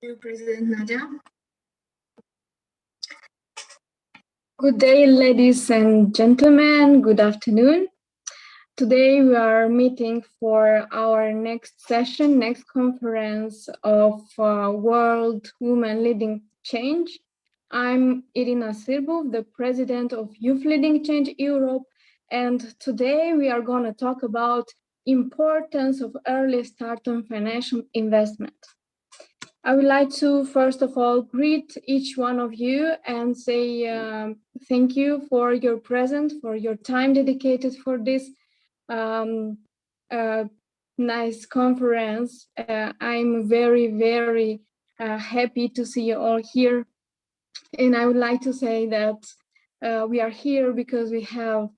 you, President Nadia. Good day, ladies and gentlemen. Good afternoon. Today we are meeting for our next session, next conference of World Women Leading Change. I'm Irina Sirbov, the president of Youth Leading Change Europe, and today we are going to talk about importance of early start on financial investment. I would like to, first of all, greet each one of you and say thank you for your presence, for your time dedicated for this nice conference. I'm very, very happy to see you all here. And I would like to say that we are here because we have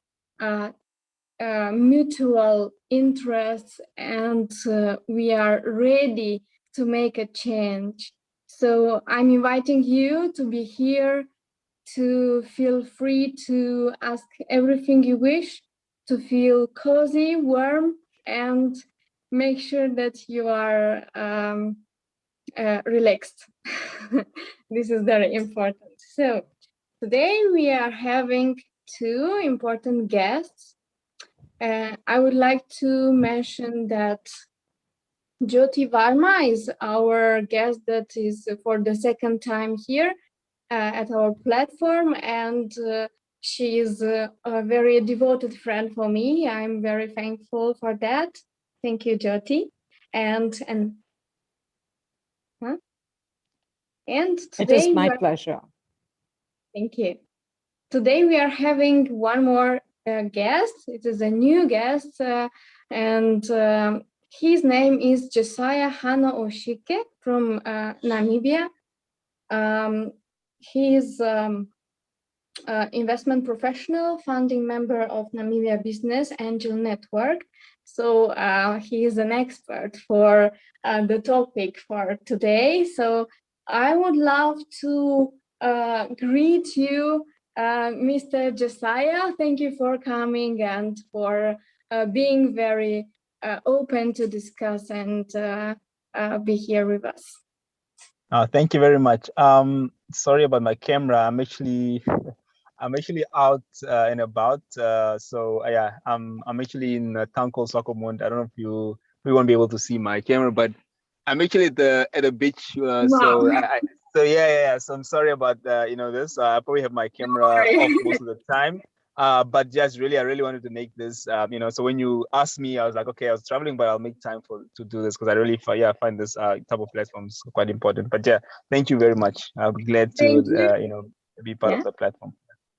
mutual interests and we are ready to make a change. So I'm inviting you to be here, to feel free to ask everything you wish, to feel cozy, warm, and make sure that you are relaxed. This is very important. So today we are having two important guests. I would like to mention that Jyoti Varma is our guest that is for the second time here at our platform, and she is a very devoted friend for me. I'm very thankful for that. Thank you, Jyoti. And today it is my pleasure. Thank you. Today we are having one more guest. It is a new guest, and his name is Josiah Hana Oshike from Namibia. He is investment professional, founding member of Namibia Business Angel Network. So he is an expert for the topic for today. So I would love to greet you, Mr. Josiah. Thank you for coming and for being very open to discuss and be here with us. Thank you very much. Sorry about my camera. I'm actually out and about. So yeah, I'm actually in a town called Swakopmund. I don't know if we won't be able to see my camera, but I'm actually at the beach. Wow. So yeah. So I'm sorry about this. I probably have my camera off most of the time. But just I really wanted to make this. So when you asked me, I was like, okay, I was traveling, but I'll make time to do this because I really find this type of platforms quite important. But yeah, thank you very much. I'll be glad to be part of the platform.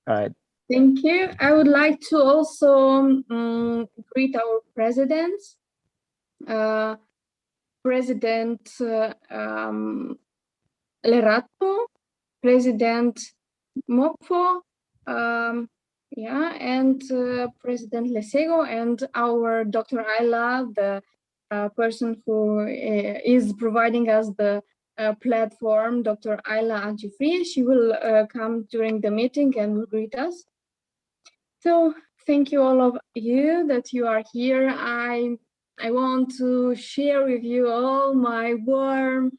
All right. Thank you. I would like to also greet our presidents. President Lerato, President Mopfo, and President Lesego, and our Dr. Ayla, the person who is providing us the platform, Dr. Ayla Ajifri. She will come during the meeting and will greet us. So thank you all of you that you are here. I want to share with you all my warm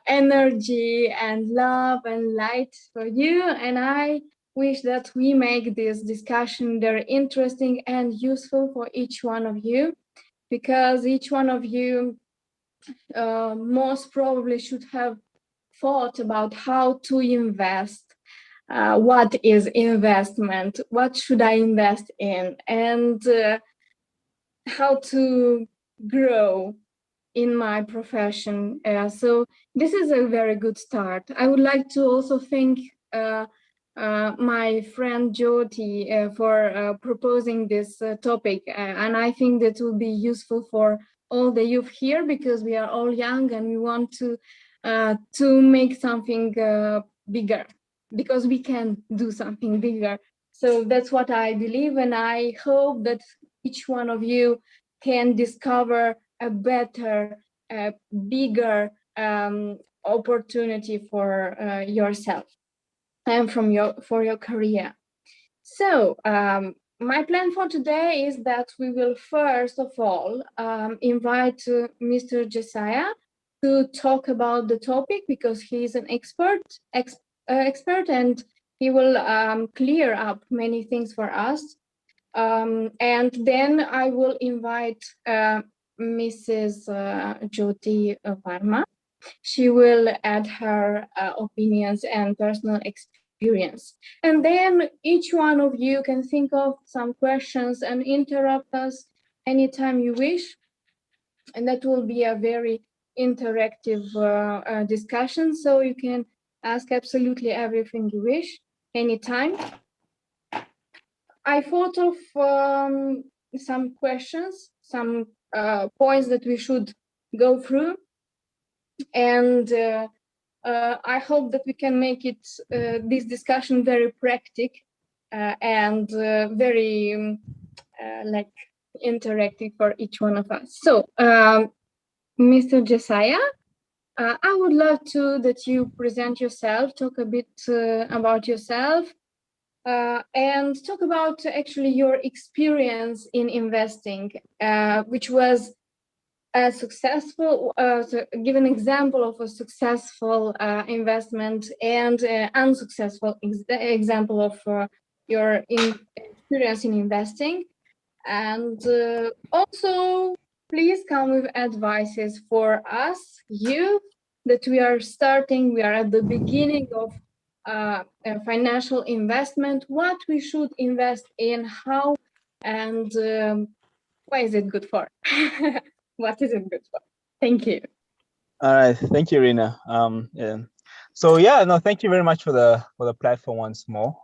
energy and love and light for you. And I wish that we make this discussion very interesting and useful for each one of you, because each one of you most probably should have thought about how to invest. What is investment? What should I invest in? And how to grow in my profession. So this is a very good start. I would like to also thank my friend Jyoti for proposing this topic. And I think that will be useful for all the youth here, because we are all young and we want to make something bigger, because we can do something bigger. So that's what I believe, and I hope that each one of you can discover a better, bigger opportunity for yourself and for your career. So my plan for today is that we will first of all invite Mr. Josiah to talk about the topic because he is an expert, and he will clear up many things for us. And then I will invite Mrs. Jyoti Varma. She will add her opinions and personal experience. And then each one of you can think of some questions and interrupt us anytime you wish. And that will be a very interactive discussion. So you can ask absolutely everything you wish anytime. I thought of some questions, some points that we should go through, and I hope that we can make it this discussion very practical and very like interactive for each one of us. So, Mr. Josiah, I would love that you present yourself, talk a bit about yourself, and talk about actually your experience in investing, which was a successful, give an example of a successful investment and unsuccessful example of your experience in investing. And also, please come with advices for us, youth, that we are starting, we are at the beginning of financial investment, what we should invest in, how, and why is it good for? What is it good for? Thank you. All right, thank you, Rina. Yeah. So yeah, no, thank you very much for the platform once more.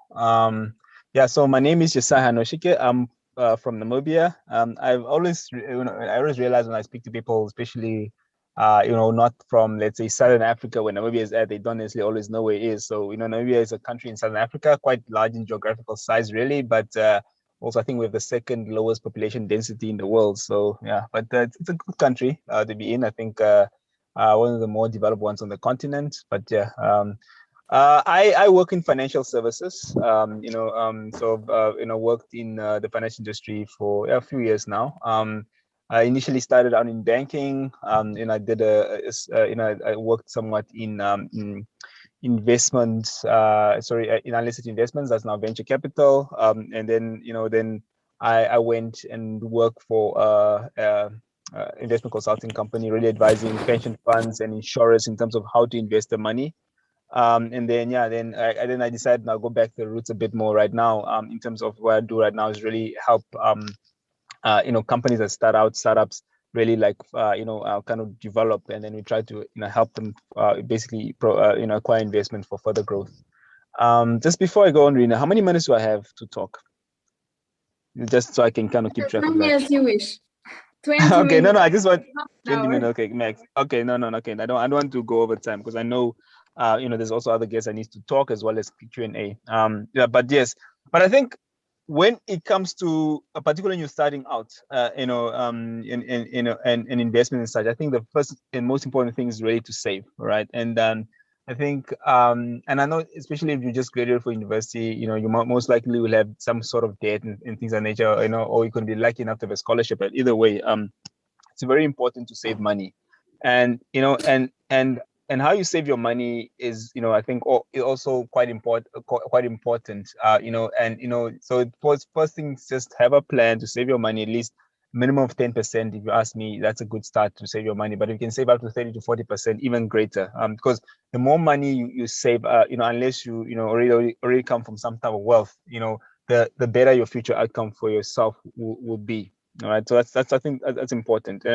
Yeah, so my name is Josiah Noshike. I'm from Namibia. I've always, I always realize when I speak to people, especially not from, let's say, Southern Africa, where Namibia is at, they don't necessarily always know where it is. So, Namibia is a country in Southern Africa, quite large in geographical size, really, but also I think we have the second lowest population density in the world. So yeah, but it's a good country to be in. I think one of the more developed ones on the continent. But yeah, I work in financial services. Worked in the financial industry for a few years now. I initially started out in banking. I did I worked somewhat in investments. In unlisted investments. That's now venture capital. And then I went and worked for investment consulting company, really advising pension funds and insurers in terms of how to invest the money. And then I decided I'll go back to the roots a bit more right now. In terms of what I do right now is really help companies that startups really kind of develop, and then we try to help them basically acquire investment for further growth. Just before I go on, Rina, how many minutes do I have to talk? Just so I can kind of keep track of that. As you wish. 20 okay, minutes. no, I just want 20 minutes. Okay, max. Okay, no, okay. I don't want to go over time because I know, there's also other guests I need to talk as well as Q&A. But yes, but I think when it comes to, particularly when you're starting out, in investment and such, I think the first and most important thing is really to save, right? And I think, and I know, especially if you just graduated for university, you most likely will have some sort of debt and things of that nature, or you can be lucky enough to have a scholarship. But either way, it's very important to save money, and and how you save your money is, I think, also quite important. So first things, just have a plan to save your money, at least minimum of 10%. If you ask me, that's a good start to save your money. But if you can save up to 30 to 40%, even greater. Because the more money you save, unless you already come from some type of wealth, the better your future outcome for yourself will be. All right. So that's I think that's important.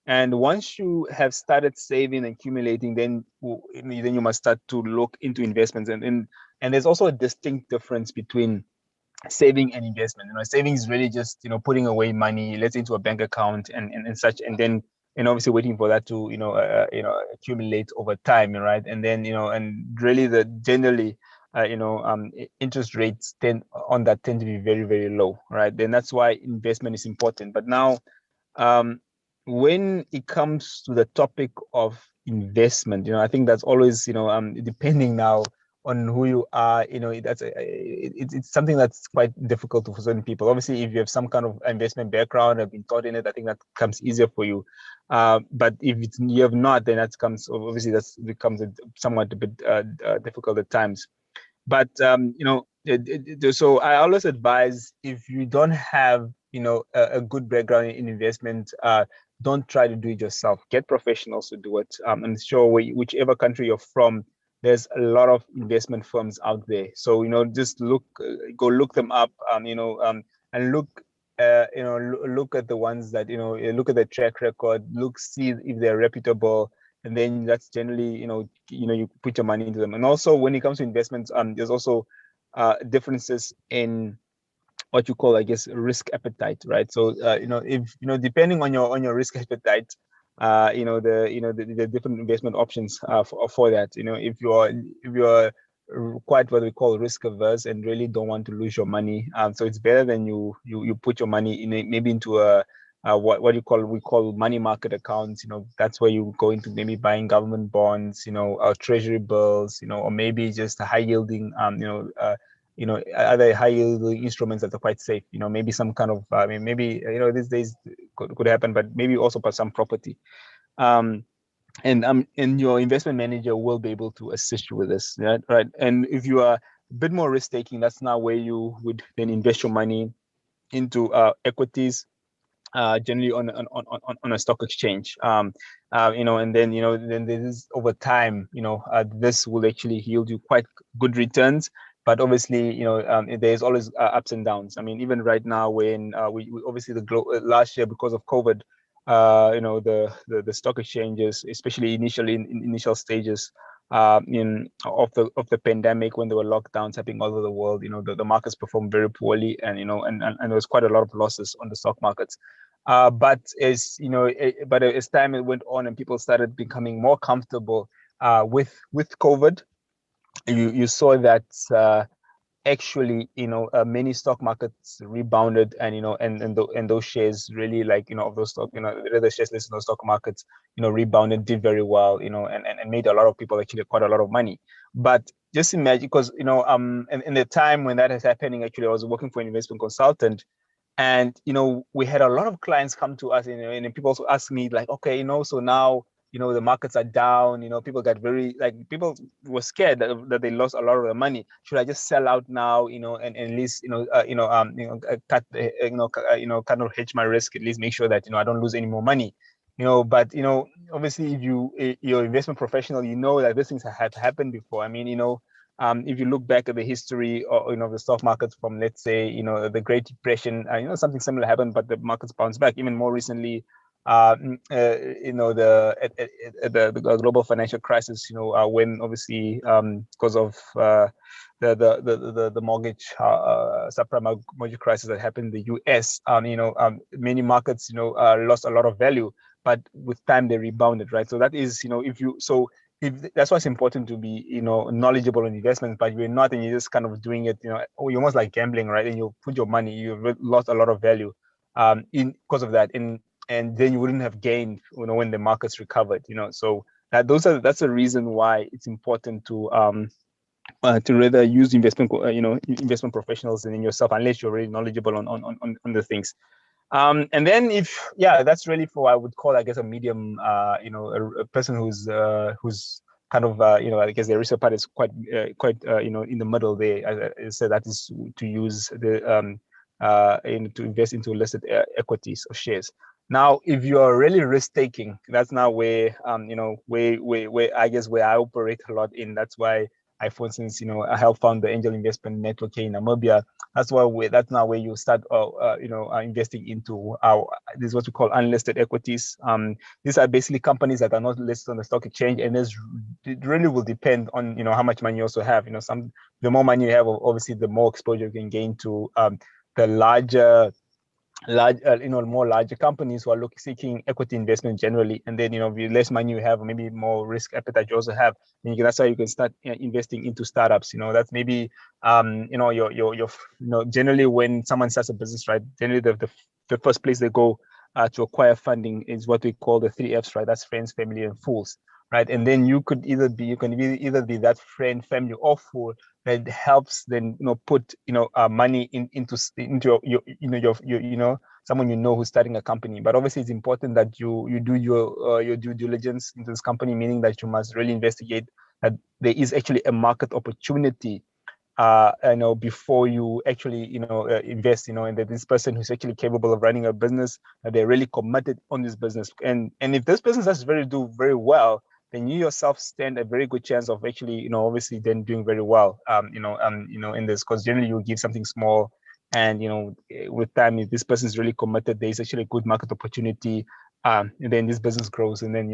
And once you have started saving and accumulating, then you must start to look into investments. And there's also a distinct difference between saving and investment. Saving is really just putting away money, let's say, into a bank account and such, and then obviously waiting for that to accumulate over time, right? And then and really generally interest rates tend to be very, very low, right? Then that's why investment is important. But now, when it comes to the topic of investment, I think that's always depending now on who you are, it's something that's quite difficult for certain people. Obviously, if you have some kind of investment background, have been taught in it, I think that comes easier for you. But if you have not, then that becomes somewhat a bit difficult at times. But so I always advise, if you don't have a good background in investment, don't try to do it yourself. Get professionals to do it. I'm sure whichever country you're from, there's a lot of investment firms out there. So just go look them up. And look at the ones that look at the track record. See if they're reputable, and then that's generally you put your money into them. And also, when it comes to investments, there's also differences in what you call, I guess, risk appetite, right? So if depending on your risk appetite, the different investment options for that. If you're quite what we call risk averse and really don't want to lose your money, so it's better than you put your money maybe into a what we call money market accounts. That's where you go into maybe buying government bonds, treasury bills, or maybe just a high yielding other high yielding instruments that are quite safe. Maybe some kind of maybe these days could happen, but maybe also for some property. And your investment manager will be able to assist you with this, right? And if you are a bit more risk taking, that's now where you would then invest your money into equities, generally on a stock exchange. And then this over time, this will actually yield you quite good returns. But obviously, there's always ups and downs. I mean, even right now, when we obviously last year, because of COVID, the stock exchanges, especially initially in initial stages of the pandemic, when there were lockdowns happening all over the world, the markets performed very poorly, and and there was quite a lot of losses on the stock markets. But as time went on and people started becoming more comfortable with COVID, you saw that actually many stock markets rebounded, and and those shares really, of those stock, the shares listed in those stock markets rebounded, did very well, and made a lot of people actually quite a lot of money. But just imagine, because in the time when that is happening, actually I was working for an investment consultant, and we had a lot of clients come to us, and people also ask me, like, okay, so now the markets are down, people got people were scared that they lost a lot of their money. Should I just sell out now, and at least cut kind of hedge my risk, at least make sure that I don't lose any more money. But obviously, if you're an investment professional, that these things have happened before. I mean, if you look back at the history of the stock markets from, let's say, the Great Depression, something similar happened, but the markets bounced back. Even more recently, the global financial crisis, when obviously because of the mortgage subprime mortgage crisis that happened in the US, many markets lost a lot of value, but with time they rebounded, right? So that is, that's why it's important to be knowledgeable in investments. But you're not, and you're just kind of doing it, you're almost like gambling, right? And you put your money, you've lost a lot of value because of that, and then you wouldn't have gained when the markets recovered. So that's the reason why it's important to rather use investment professionals than yourself, unless you're really knowledgeable on the things. And then that's really for, I would call, I guess, a medium, a person who's kind of, I guess the risk part is quite in the middle there. I said that is to use the to invest into listed equities or shares. Now, if you are really risk taking, that's now where where I guess where I operate a lot in. That's why I, for instance, I help found the Angel Investment Network here in Namibia. That's now where you start, investing into this is what we call unlisted equities. These are basically companies that are not listed on the stock exchange, and it really will depend on how much money you also have. The more money you have, obviously, the more exposure you can gain to the more larger companies who are seeking equity investment generally. And then the less money you have, maybe more risk appetite you also have, that's how you can start investing into startups. That's maybe generally when someone starts a business, right, generally the first place they go to acquire funding is what we call the 3 Fs, right? That's friends, family, and fools, right? And then you can either be that friend, family, or fool that helps then put money into your someone who's starting a company. But obviously it's important that you do your due diligence into this company, meaning that you must really investigate that there is actually a market opportunity before you actually invest, and that this person who's actually capable of running a business, that they're really committed on this business. And if this business does do very well, then you yourself stand a very good chance of actually obviously then doing very well in this, because generally you give something small, and with time, if this person is really committed, there's actually a good market opportunity, and then this business grows, and then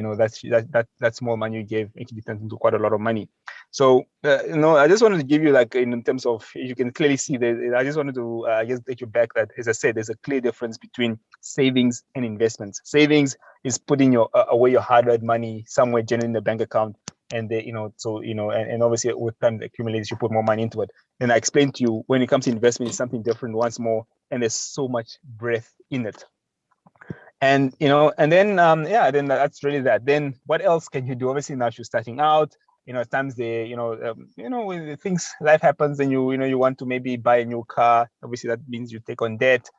that small money you gave actually turns into quite a lot of money. So I just wanted to give you, like, in terms of, you can clearly see that. I just wanted to take you back that, as I said, there's a clear difference between savings and investments. Savings is putting away your hard-earned money somewhere, generally in the bank account, and and obviously with time it accumulates, you put more money into it. And I explained to you, when it comes to investment, it's something different once more, and there's so much breadth in it. And and then then that's really that. Then what else can you do? Obviously, now you're starting out. At times when things, life happens, and you want to maybe buy a new car. Obviously, that means you take on debt.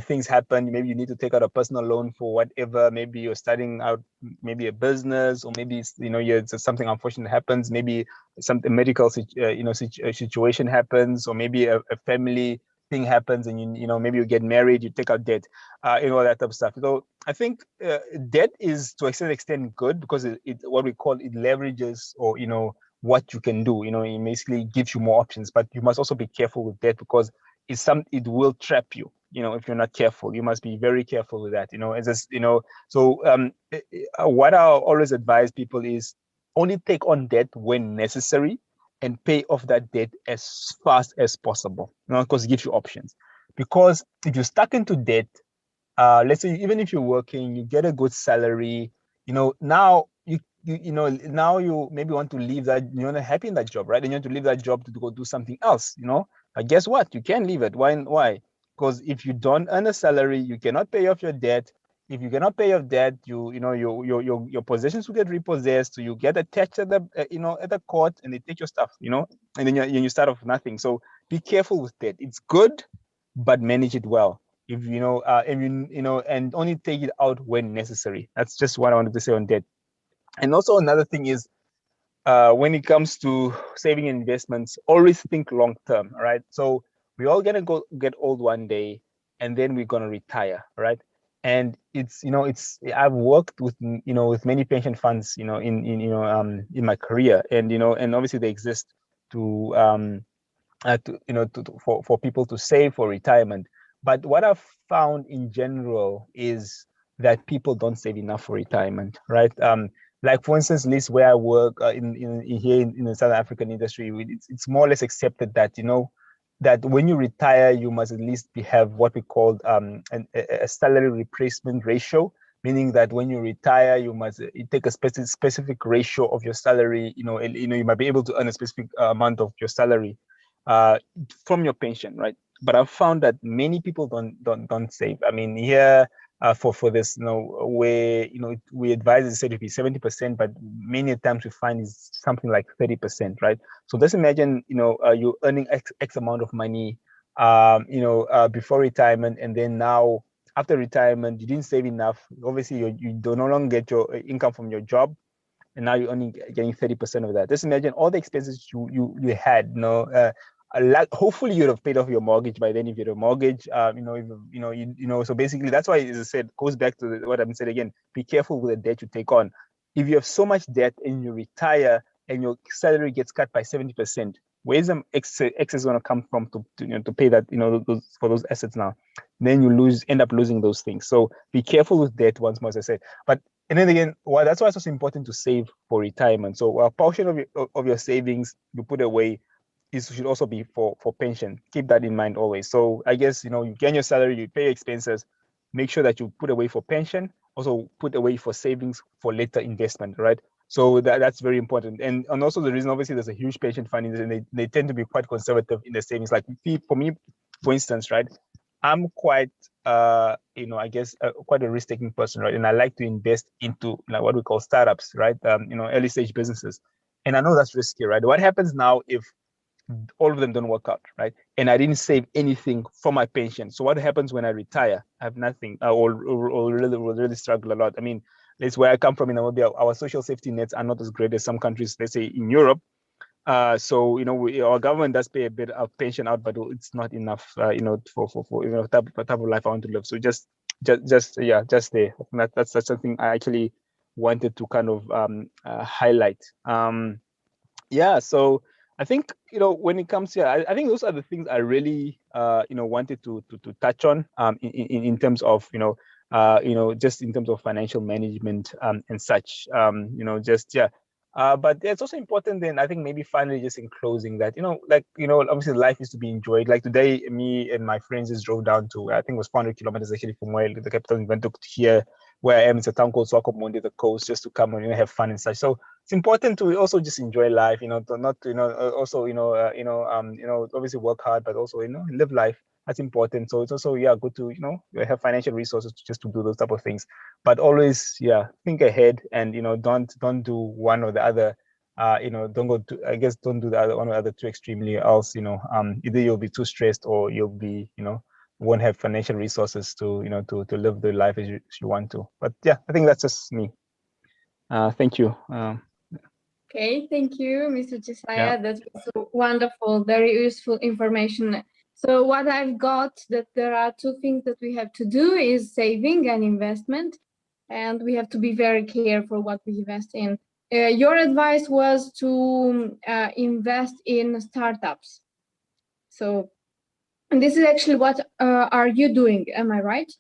Things happen. Maybe you need to take out a personal loan for whatever. Maybe you're starting out, maybe a business, or maybe something unfortunate happens. Maybe some medical situation happens, or maybe a family thing happens, and maybe you get married, you take out debt, all that type of stuff. So I think debt is, to a certain extent, good, because it what we call, it leverages, or what you can do. It basically gives you more options. But you must also be careful with debt, because it will trap you. If you're not careful, you must be very careful with that. So what I always advise people is, only take on debt when necessary, and pay off that debt as fast as possible. Because it gives you options. Because if you're stuck into debt, let's say even if you're working, you get a good salary, now now you maybe want to leave that, you're not happy in that job, right? And you want to leave that job to go do something else, But guess what? You can't leave it. Why? Because if you don't earn a salary, you cannot pay off your debt. If you cannot pay off debt, your possessions will get repossessed. So you get attached at the at the court, and they take your stuff, and then you start off with nothing. So be careful with debt. It's good, but manage it well. If and only take it out when necessary. That's just what I wanted to say on debt. And also another thing is, when it comes to saving and investments, always think long term. All right. So we're all gonna get old one day, and then we're gonna retire. Right. And I've worked with with many pension funds in my career, and and obviously they exist to for people to save for retirement. But what I've found in general is that people don't save enough for retirement, right? Like, for instance, at least where I work here in the South African industry, it's more or less accepted that that when you retire, you must at least have what we call a salary replacement ratio, meaning that when you retire, you must take a specific ratio of your salary. You might be able to earn a specific amount of your salary from your pension, right? But I've found that many people don't save. I mean, here for this, where we advise it said to be 70%, but many times we find is something like 30%, right? So just imagine, you're earning X amount of money, before retirement, and then now after retirement, you didn't save enough. Obviously, you do no longer get your income from your job, and now you're only getting 30% of that. Just imagine all the expenses you had. Hopefully you'd have paid off your mortgage by then if you had a mortgage. So basically that's why, as I said, goes back to what I'm saying again. Be careful with the debt you take on. If you have so much debt and you retire and your salary gets cut by 70%, where's the excess going to come from to pay that for those assets now? Then you end up losing those things. So be careful with debt once more, as I said. And then again, that's why it's also important to save for retirement. So a portion of your savings you put away should also be for pension. Keep that in mind always. So I guess you get your salary, you pay your expenses, make sure that you put away for pension, also put away for savings for later investment, right? So that's very important. And also the reason, obviously, there's a huge pension fund in this, and they tend to be quite conservative in the savings. Like for me, for instance, right, I'm quite I guess quite a risk-taking person, right? And I like to invest into like what we call startups, right? Early stage businesses. And I know that's risky, right? What happens now if all of them don't work out, right? And I didn't save anything for my pension. So what happens when I retire? I have nothing. I will really struggle a lot. I mean, that's where I come from in Namibia. Our social safety nets are not as great as some countries, let's say in Europe. So our government does pay a bit of pension out, but it's not enough, for type of life I want to live. So just there. That's something I actually wanted to kind of highlight. So I think when it comes to I think those are the things I really wanted to touch on in terms of just in terms of financial management and such but it's also important then I think maybe finally just in closing that obviously life is to be enjoyed. Like today me and my friends just drove down to I think it was 400 kilometers actually from where the capital in Windhoek to here where I am. It's a town called Swakopmund, the coast, just to come and have fun and such. So it's important to also just enjoy life, obviously work hard, but also, live life. That's important. So it's also, good to, have financial resources just to do those type of things, but always, think ahead and, don't do one or the other. Don't do the other one or the other too extremely else, either you'll be too stressed or you'll be, won't have financial resources to, to live the life as you want to. But yeah, I think that's just me. Thank you. Okay, thank you, Mr. Josiah. That was so wonderful, very useful information. So what I've got that there are two things that we have to do is saving and investment, and we have to be very careful what we invest in. Your advice was to invest in startups. So and this is actually what are you doing? Am I right?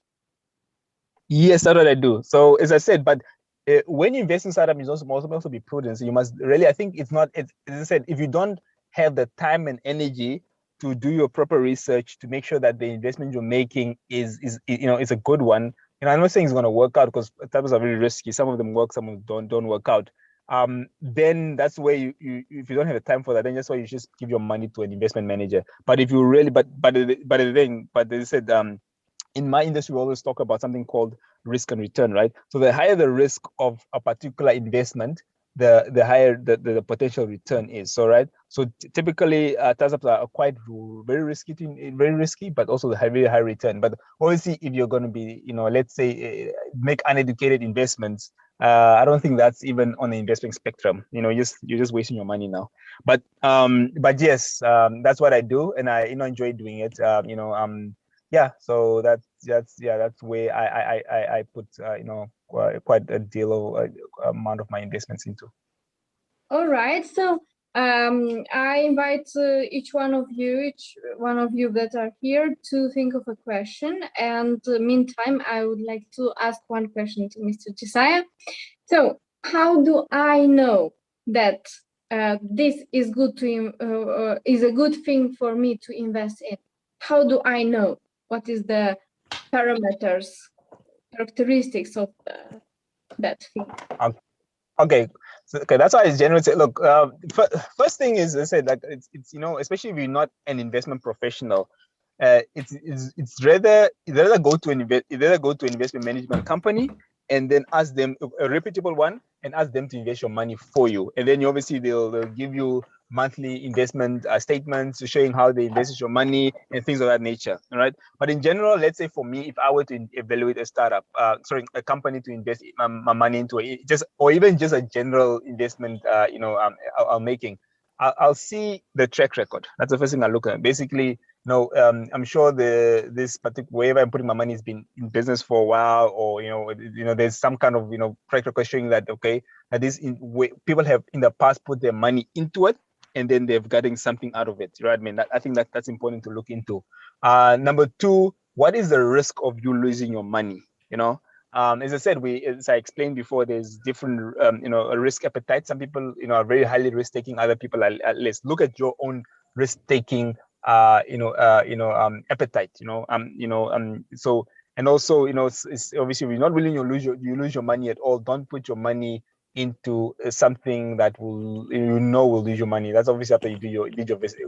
Yes, that's what I do. So as I said, but when you invest in startup, you must also be prudent. So you must really, I think it's not, as I said, if you don't have the time and energy to do your proper research to make sure that the investment you're making is a good one. I'm not saying it's going to work out because startups are very risky. Some of them work, some of them don't work out. Then that's where you if you don't have the time for that, then that's why you just give your money to an investment manager. But if you really, but they said, in my industry, we always talk about something called risk and return, right? So the higher the risk of a particular investment, the higher the potential return is. So right. So typically, startups are quite very risky, but also the very high return. But obviously, if you're going to be, let's say, make uneducated investments, I don't think that's even on the investment spectrum. You're just wasting your money now. But yes, that's what I do, and I enjoy doing it. So that's where I put quite a deal of amount of my investments into. All right, so I invite each one of you that are here to think of a question, and meantime I would like to ask one question to Mr. Josiah. So how do I know that this is is a good thing for me to invest in? How do I know? What is the characteristics of that thing? Okay, that's why I generally say, look, first thing is, I said, like it's especially if you're not an investment professional, it's rather go to an investment management company and then ask them, a reputable one, and ask them to invest your money for you, and then obviously they'll give you monthly investment statements showing how they invested your money and things of that nature. All right. But in general, let's say for me, if I were to evaluate a startup, a company to invest my money into, or even just a general investment, I'm making, I'll see the track record. That's the first thing I look at. Basically, I'm sure this particular wherever I'm putting my money has been in business for a while, or there's some kind of track record showing that people have in the past put their money into it, and then they've gotten something out of it. Right? I mean, I think that's important to look into. Number two, what is the risk of you losing your money? As I said, as I explained before, there's different, risk appetite. Some people, are very highly risk taking. Other people are less. Look at your own risk taking, appetite. So, and also, it's obviously, if you're not willing, you lose your money at all. Don't put your money into something that will will lose your money. That's obviously after you do your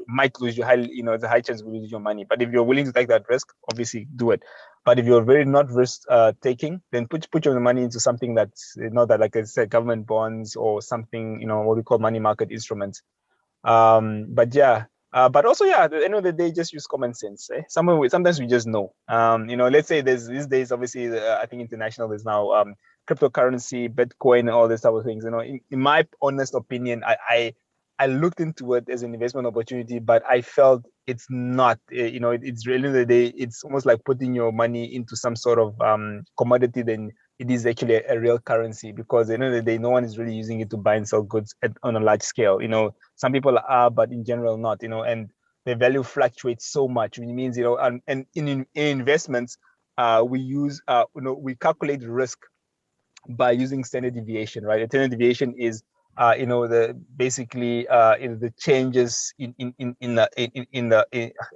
might lose your it's a high chance you will lose your money. But if you're willing to take that risk, obviously do it. But if you're very not risk taking, then put your money into something that's not that, like I said, government bonds or something, what we call money market instruments. But yeah, but also, yeah, at the end of the day, just use common sense. Sometimes we just know. Let's say there's these days, obviously, I think international is now cryptocurrency, Bitcoin, and all these type of things. In my honest opinion, I looked into it as an investment opportunity, but I felt it's not. It's really the day. It's almost like putting your money into some sort of commodity. Then it is actually a real currency, because at the end of the day, no one is really using it to buy and sell goods on a large scale. Some people are, but in general not. And the value fluctuates so much, which means and in investments, we calculate risk by using standard deviation, right? A standard deviation is the basically the changes I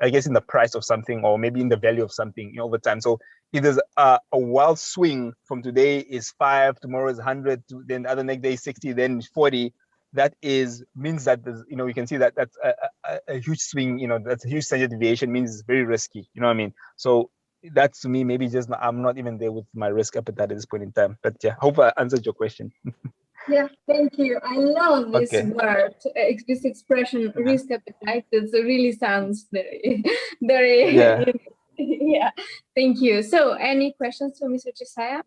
guess in the price of something, or maybe in the value of something over time. So if there's a wild swing from today is 5, tomorrow is 100, then the other next day is 60, then 40, that means that there's, we can see that that's a huge swing. That's a huge standard deviation, means it's very risky. You know what I mean? So that's, to me, maybe just I'm not even there with my risk appetite at this point in time. But yeah, hope I answered your question. Yeah, thank you. I love this word, this expression, risk appetite. It really sounds very, very, yeah. Thank you. So, any questions for Mr. Josiah?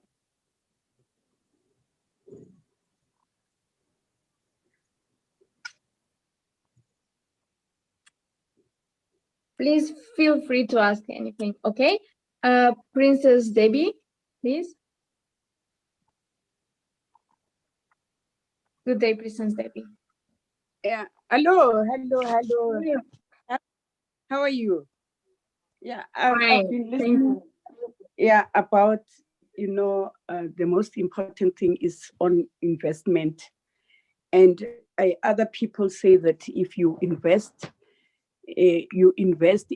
Please feel free to ask anything. Okay, Princess Debbie, please. Good day, Princess Debbie. Yeah. Hello. How are you? Yeah, I've been listening. Yeah, about the most important thing is on investment, and other people say that if you invest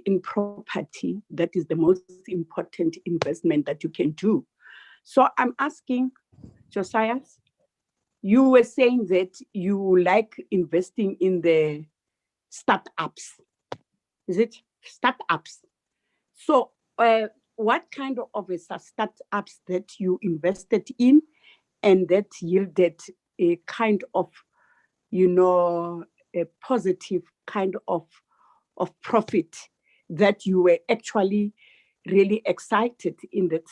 in property, that is the most important investment that you can do. So I'm asking Josiah, you were saying that you like investing in the startups. Is it startups? So what kind of startups that you invested in and that yielded a kind of, a positive kind of profit that you were actually really excited in that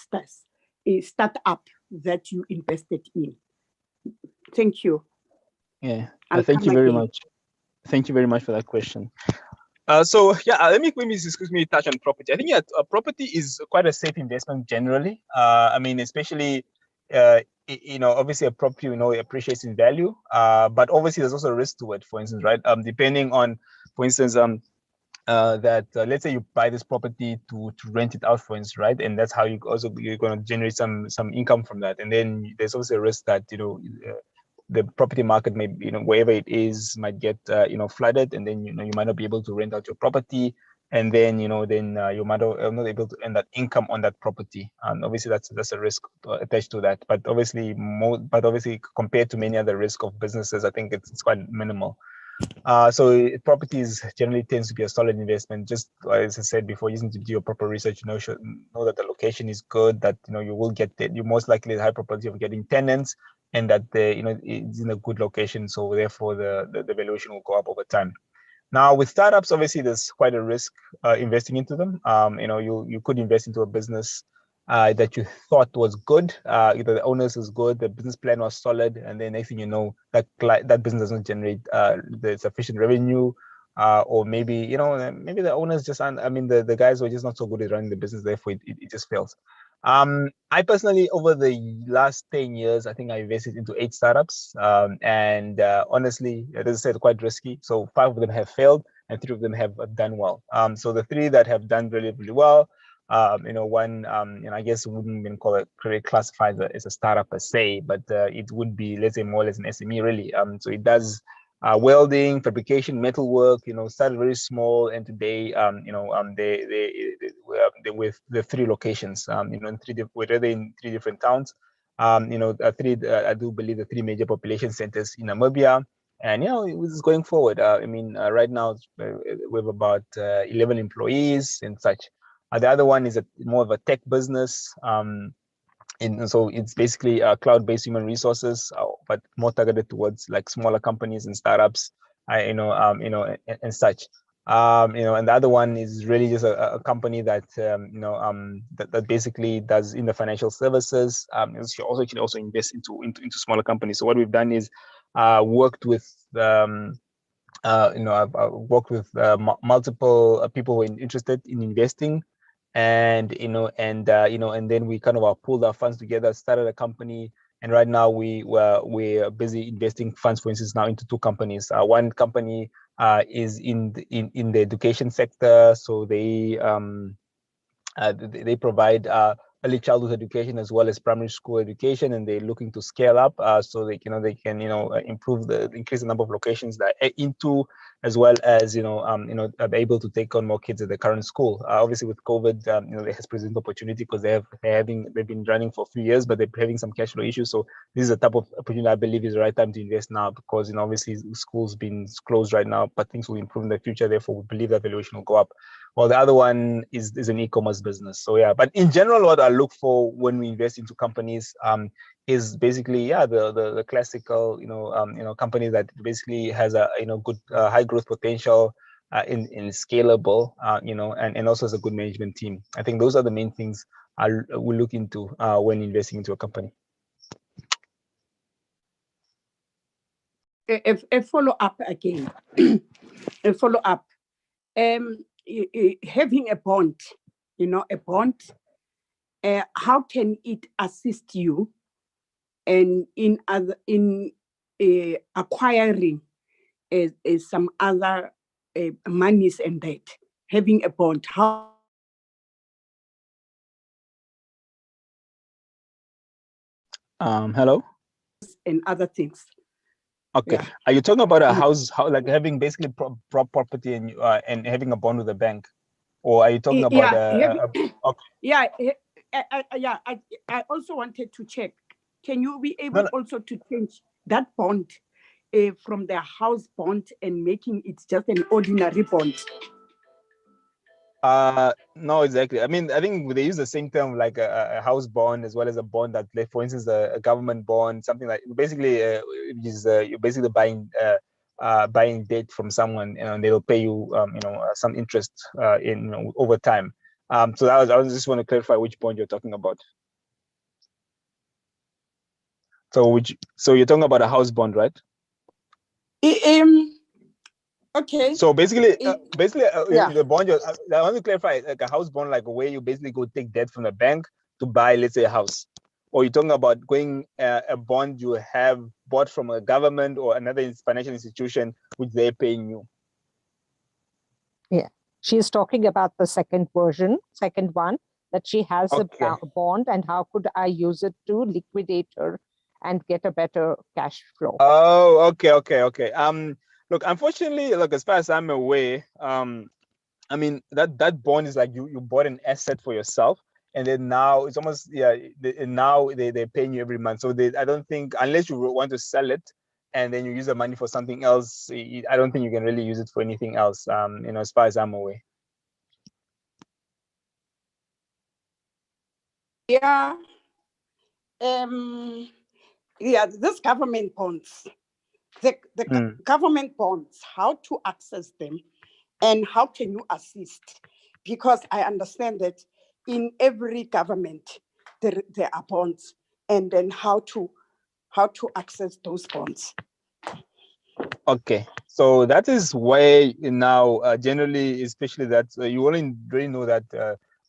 startup that you invested in? Thank you. Yeah, thank you very much. Thank you very much for that question. So yeah, let me touch on property. I think property is quite a safe investment generally. I mean, especially obviously a property appreciates in value, but obviously there's also a risk to it. For instance, right? Depending on, for instance, let's say you buy this property to rent it out, for instance, right? And that's how you're going to generate some income from that. And then there's also a risk that the property market may, wherever it is, might get flooded, and then you might not be able to rent out your property, and then you might not able to earn that income on that property. And obviously that's a risk attached to that. But obviously compared to many other risk of businesses, I think it's quite minimal. So properties generally tends to be a solid investment. Just as I said before, you need to do your proper research. Know that the location is good, that you will get that. You most likely high probability of getting tenants, and that it's in a good location. So therefore, the valuation will go up over time. Now with startups, obviously there's quite a risk investing into them. You could invest into a business that you thought was good, either the owners is good, the business plan was solid, and then next thing you know, that business doesn't generate the sufficient revenue, or maybe maybe the owners just aren't. I mean, the guys were just not so good at running the business, therefore it just fails. I personally, over the last 10 years, I think I invested into 8 startups, and honestly, as I said, quite risky. So 5 of them have failed, and 3 of them have done well. So the 3 that have done really, really well, one, I guess wouldn't even call it classified as a startup per se, but it would be, let's say, more or less an SME, really. So it does welding, fabrication, metalwork. Started very small, and today, they with the 3 locations. In 3 different towns. I do believe the 3 major population centers in Namibia. And, this is going forward. Right now we have about 11 employees and such. The other one is more of a tech business. And so it's basically cloud-based human resources, but more targeted towards like smaller companies and startups, and such. And the other one is really just a company that that basically does in the financial services. She also invests into smaller companies. So what we've done is worked with I've worked with multiple people who are interested in investing, and then we kind of pulled our funds together, started a company, and right now we're busy investing funds, for instance, now into 2 companies. One company is in the education sector, so they provide early childhood education as well as primary school education, and they're looking to scale up so they can increase the number of locations that into, as well as are able to take on more kids at the current school. Obviously with COVID, it has presented opportunity because they've been running for a few years, but they're having some cash flow issues. So this is a type of opportunity I believe is the right time to invest now, because obviously schools been closed right now, but things will improve in the future. Therefore, we believe that valuation will go up. Well, the other one is an e-commerce business. So yeah, but in general, what I look for when we invest into companies is basically the classical company that basically has a good high growth potential, in scalable, and also has a good management team. I think those are the main things we look into when investing into a company. A follow up again. A follow up. Having a bond, how can it assist you and in acquiring some other monies and debt? Having a bond, how Hello? and other things. Okay. Yeah. Are you talking about a house, like having basically property and having a bond with a bank, or are you talking about okay. I also wanted to check. Can you be able also to change that bond from the house bond and making it just an ordinary bond? No, exactly. I mean, I think they use the same term, like a house bond as well as a bond that, like, for instance, a government bond, something like basically you're basically buying debt from someone, and they'll pay you some interest over time. So I was just want to clarify which bond you're talking about. So you're talking about a house bond, right? Okay. So basically, the bond, I want to clarify, like a house bond, like where you basically go take debt from the bank to buy, let's say, a house. Or you're talking about going a bond you have bought from a government or another financial institution, which they're paying you. Yeah, she's talking about the second one, that she has a bond, and how could I use it to liquidate her and get a better cash flow? Oh, okay. Look, unfortunately, look, as far as I'm aware, I mean, that bond is like you bought an asset for yourself, and then now it's almost now they're paying you every month. So I don't think, unless you want to sell it and then you use the money for something else, I don't think you can really use it for anything else. As far as I'm aware. Yeah. This government bonds. The government bonds, how to access them and how can you assist? Because I understand that in every government there are bonds, and then how to access those bonds. Okay, so that is why now generally, especially that you only really know that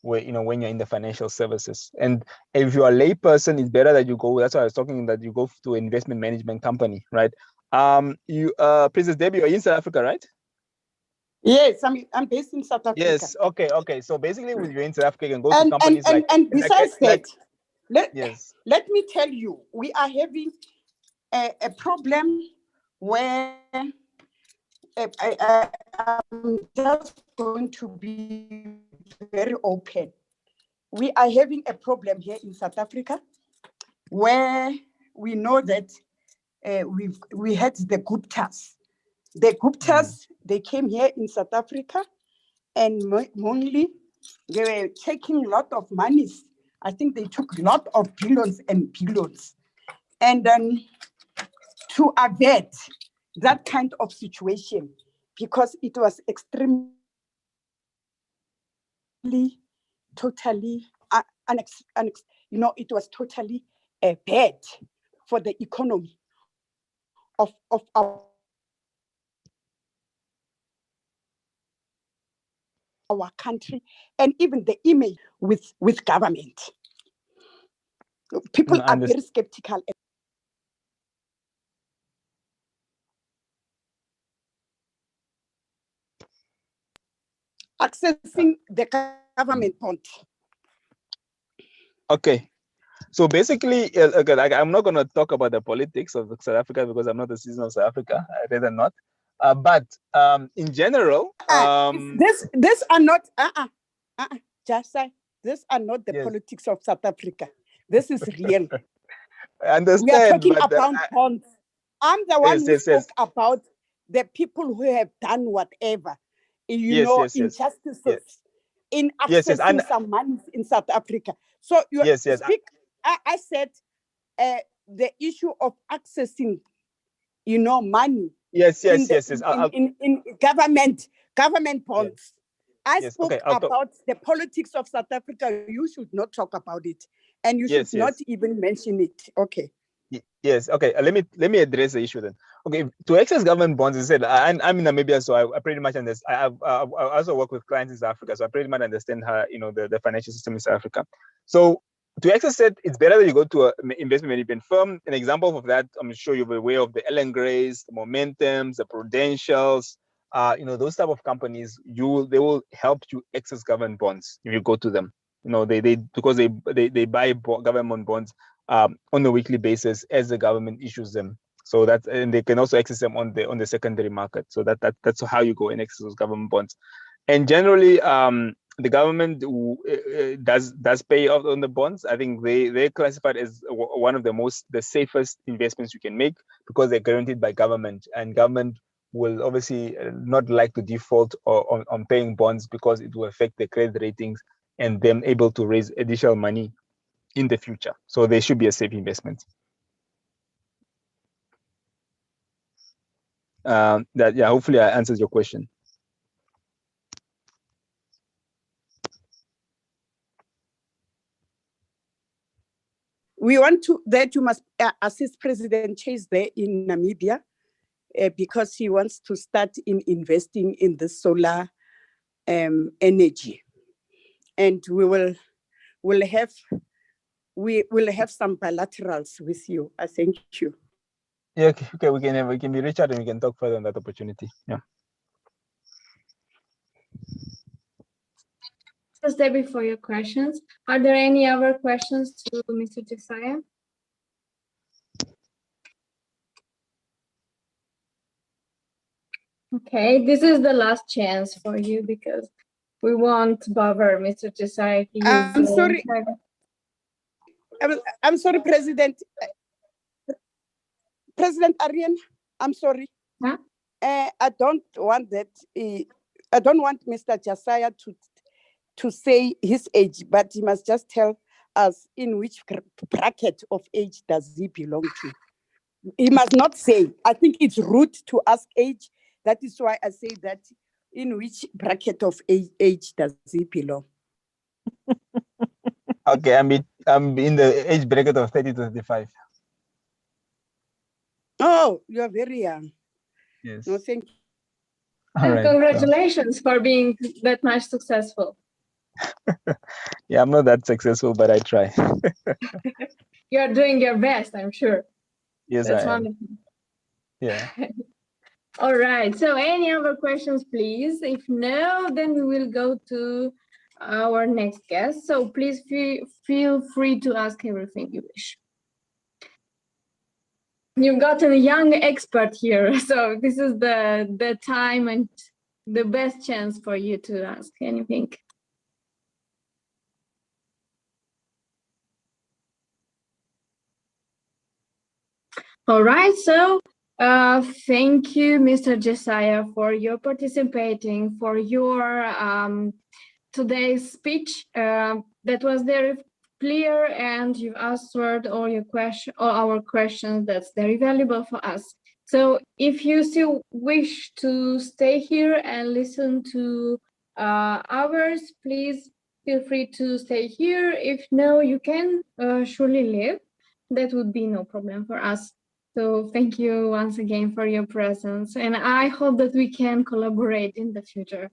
when you're in the financial services, and if you're a lay person, it's better that you go. That's why I was talking, that you go to an investment management company, right? Princess Debbie, you're in South Africa, right? Yes, I'm based in South Africa. Yes. Okay. So basically, when you're in South Africa, you can go to companies and besides that, yes. Let me tell you, we are having a problem where I'm just going to be very open. We are having a problem here in South Africa where we know that we had the Guptas. The Guptas, they came here in South Africa, and mainly they were taking a lot of monies. I think they took a lot of billions and billions. And then to avert that kind of situation, because it was extremely, totally, it was totally bad for the economy of our country, and even the image with government. People are very skeptical. Accessing the government bond. Okay. So basically, I'm not going to talk about the politics of South Africa because I'm not a citizen of South Africa. I'd rather not. But in general, these are not just say these are not the politics of South Africa. This is real. I understand. We are talking about bonds. I'm the one who spoke about the people who have done whatever, injustices in accessing some money in South Africa. So you speak. I said the issue of accessing, money. In government bonds. I spoke about the politics of South Africa. You should not talk about it, and you should not even mention it. Okay. Yes. Okay. Let me address the issue then. Okay. To access government bonds, as I said, I'm in Namibia, so I pretty much understand. I also work with clients in South Africa, so I pretty much understand how the financial system in South Africa. So to access it, it's better that you go to an investment management firm. An example of that, I'm sure you'll be aware of the Ellen Grays, the Momentums, the Prudentials. Those type of companies, they will help you access government bonds if you go to them. Because they buy government bonds on a weekly basis as the government issues them. So and they can also access them on the secondary market. So that's how you go and access those government bonds. And generally, the government does pay off on the bonds. I think they're classified as one of the safest investments you can make because they're guaranteed by government, and government will obviously not like to default on paying bonds because it will affect the credit ratings and them able to raise additional money in the future. So they should be a safe investment. Hopefully I answers your question. We want that you must assist President Chase there in Namibia because he wants to start in investing in the solar energy, and we will have some bilaterals with you. I thank you. Yeah, okay, we can be reached out and we can talk further on that opportunity. Yeah. Thanks, Debbie, for your questions. Are there any other questions to Mr. Josiah? Okay, this is the last chance for you because we won't bother Mr. Josiah. I'm sorry. I'm sorry, President Aryan. I'm sorry. Huh? I don't want that. I don't want Mr. Josiah to say his age, but he must just tell us in which bracket of age does he belong to. He must not say. I think it's rude to ask age. That is why I say that in which bracket of age does he belong? Okay, I'm in the age bracket of 30 to 35. Oh, you're very young. Yes. No, thank you. And congratulations for being that much successful. Yeah, I'm not that successful, but I try. You're doing your best, I'm sure. Yes, That's I am. wonderful. Yeah. All right. So any other questions, please? If no, then we will go to our next guest. So please feel free to ask everything you wish. You've got a young expert here, so this is the time and the best chance for you to ask anything. All right, so thank you, Mr. Josiah, for your participating, for your today's speech. That was very clear, and you answered all our questions. That's very valuable for us. So if you still wish to stay here and listen to ours, please feel free to stay here. If no, you can surely leave. That would be no problem for us. So thank you once again for your presence, and I hope that we can collaborate in the future.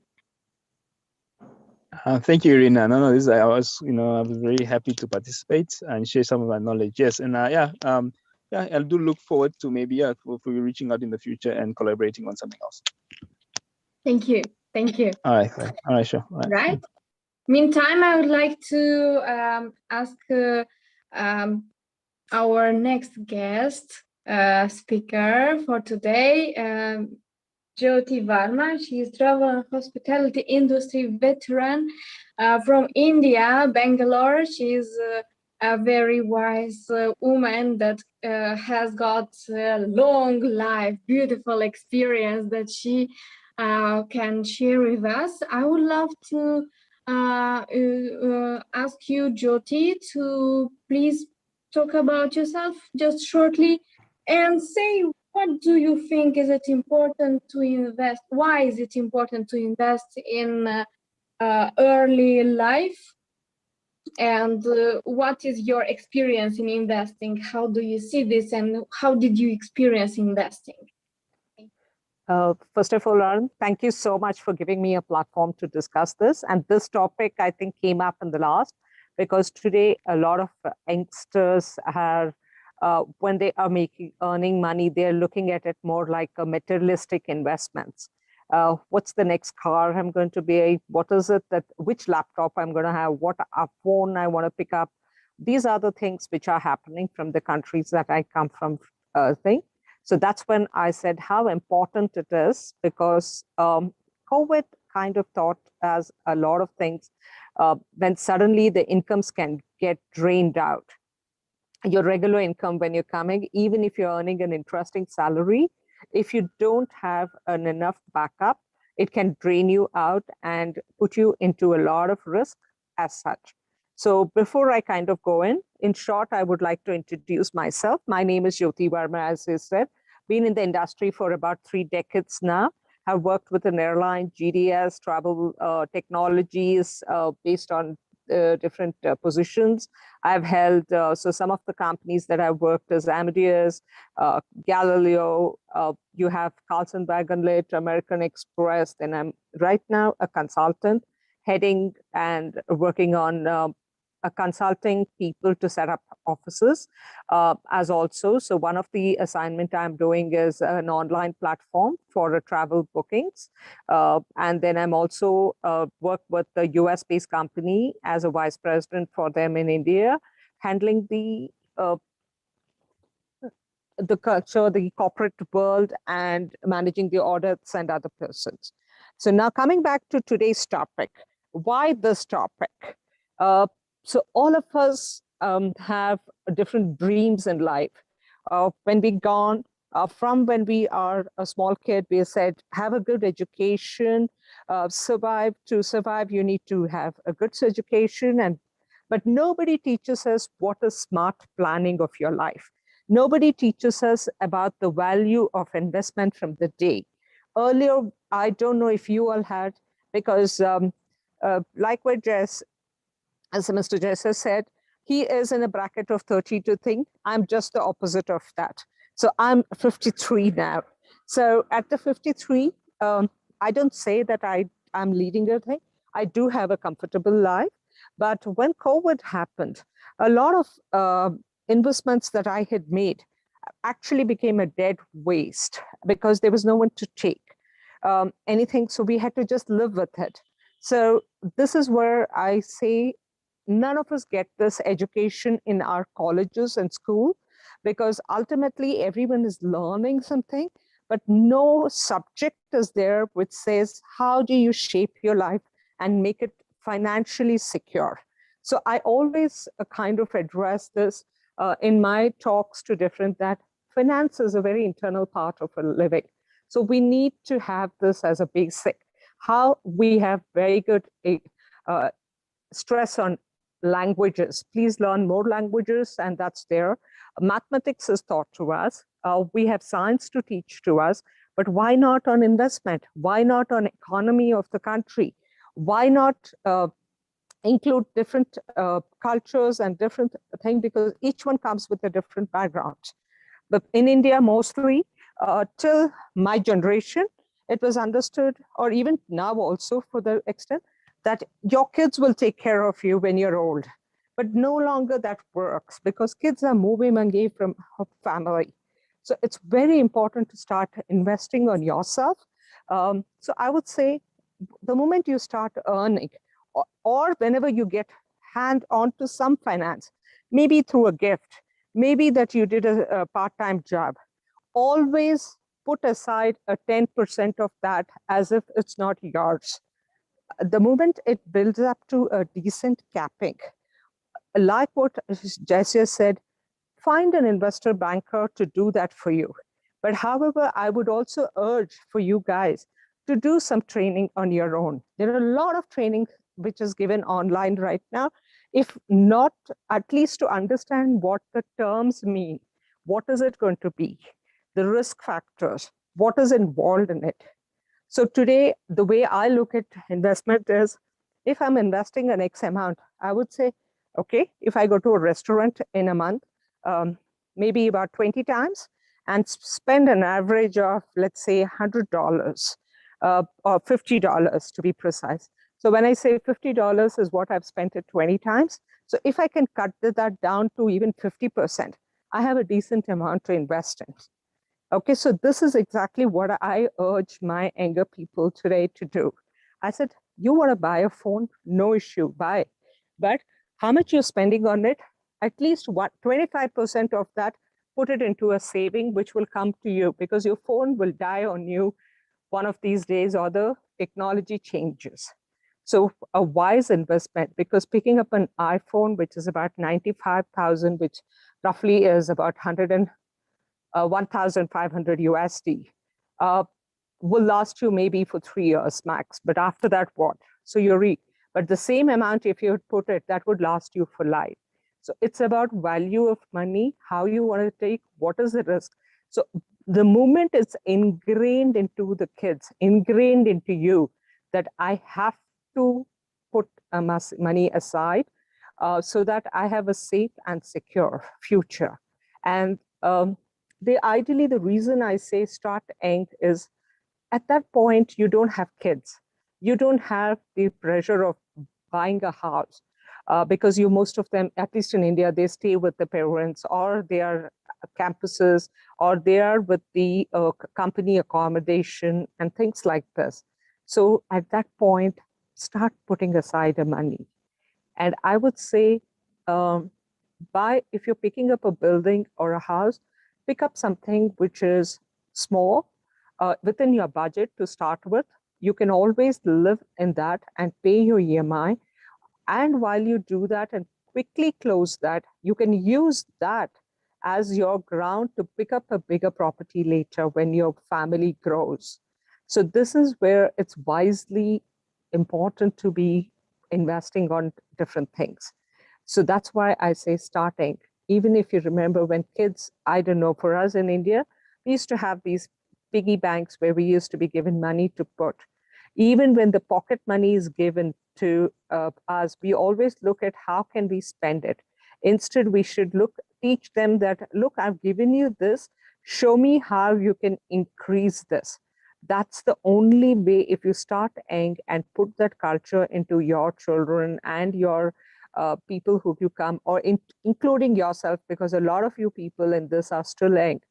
Thank you, Irina. No, this I was very happy to participate and share some of my knowledge. Yes, and yeah, I do look forward to maybe for reaching out in the future and collaborating on something else. Thank you. Thank you. All right, sure. All right. Meantime, I would like to ask our next guest speaker for today, Jyoti Varma. She is travel and hospitality industry veteran from India, Bangalore. She is a very wise woman that has got a long life, beautiful experience that she can share with us. I would love to ask you, Jyoti, to please talk about yourself just shortly and say, what do you think is it important to invest? Why is it important to invest in early life? And what is your experience in investing? How do you see this, and how did you experience investing? First of all, Lauren, thank you so much for giving me a platform to discuss this. And this topic, I think, came up in the last, because today a lot of youngsters are, when they are earning money, they're looking at it more like a materialistic investments. What's the next car I'm going to buy? What is it which laptop I'm going to have? What phone I want to pick up? These are the things which are happening from the countries that I come from. So that's when I said how important it is, because COVID kind of taught us a lot of things. When suddenly the incomes can get drained out. Your regular income when you're coming, even if you're earning an interesting salary, if you don't have enough backup, it can drain you out and put you into a lot of risk as such. So before I kind of go in short, I would like to introduce myself. My name is Jyoti Varma, as I said. Been in the industry for about 3 decades now. Have worked with an airline, GDS, travel technologies based on different positions. I've held, so some of the companies that I've worked as Amadeus, Galileo, you have Carlson Wagonlit, American Express, and I'm right now a consultant heading and working on consulting people to set up offices as also. So one of the assignment I'm doing is an online platform for travel bookings. And then I'm also work with the US-based company as a vice president for them in India, handling the culture, the corporate world, and managing the audits and other persons. So now coming back to today's topic, why this topic? So all of us have different dreams in life. When we gone from when we are a small kid, we said, have a good education, survive. To survive, you need to have a good education, but nobody teaches us what is smart planning of your life. Nobody teaches us about the value of investment from the day. Earlier, I don't know if you all had, because like what Jess, as Mr. Jess has said, he is in a bracket of 30 to think. I'm just the opposite of that. So I'm 53 now. So at the 53, I don't say that I'm leading a thing. I do have a comfortable life. But when COVID happened, a lot of investments that I had made actually became a dead waste because there was no one to take anything. So we had to just live with it. So this is where I say none of us get this education in our colleges and school, because ultimately everyone is learning something, but no subject is there which says, how do you shape your life and make it financially secure? So I always kind of address this in my talks to different, that finance is a very internal part of a living. So we need to have this as a basic. How we have very good stress on languages. Please learn more languages, and that's there. Mathematics is taught to us. We have science to teach to us, but why not on investment? Why not on economy of the country? Why not include different cultures and different things, because each one comes with a different background. But in India, mostly till my generation, it was understood, or even now also for the extent, that your kids will take care of you when you're old. But no longer that works, because kids are moving away from family. So it's very important to start investing on yourself. So I would say the moment you start earning, or whenever you get hand on to some finance, maybe through a gift, maybe that you did a part-time job, always put aside a 10% of that as if it's not yours. The moment it builds up to a decent capping, like what Jasia said, find an investor banker to do that for you. But however, I would also urge for you guys to do some training on your own. There are a lot of training which is given online right now. If not, at least to understand what the terms mean, what is it going to be, the risk factors, what is involved in it. So today, the way I look at investment is, if I'm investing an X amount, I would say, okay, if I go to a restaurant in a month, maybe about 20 times, and spend an average of, let's say, $100 or $50 to be precise. So when I say $50 is what I've spent it 20 times. So if I can cut that down to even 50%, I have a decent amount to invest in. Okay, so this is exactly what I urge my younger people today to do. I said, you want to buy a phone? No issue, buy. But how much you're spending on it, at least 25% of that, put it into a saving, which will come to you, because your phone will die on you one of these days, or the technology changes. So a wise investment, because picking up an iPhone, which is about 95,000, which roughly is about 1,500 USD, will last you maybe for 3 years max. But after that, what? So but the same amount, if you put it, that would last you for life. So it's about value of money, how you want to take, what is the risk. So the moment it's ingrained into the kids, ingrained into you, that I have to put money aside so that I have a safe and secure future. And ideally, the reason I say start young is, at that point, you don't have kids. You don't have the pressure of buying a house because most of them, at least in India, they stay with the parents, or they are campuses, or they are with the company accommodation and things like this. So at that point, start putting aside the money. And I would say, if you're picking up a building or a house, pick up something which is small within your budget to start with. You can always live in that and pay your EMI. And while you do that and quickly close that, you can use that as your ground to pick up a bigger property later when your family grows. So this is where it's wisely important to be investing on different things. So that's why I say starting. Even if you remember when kids, I don't know, for us in India, we used to have these piggy banks where we used to be given money to put. Even when the pocket money is given to us, we always look at how can we spend it. Instead, we should teach them that, look, I've given you this, show me how you can increase this. That's the only way. If you start young and put that culture into your children and your people who you come, or including yourself, because a lot of you people in this are still young.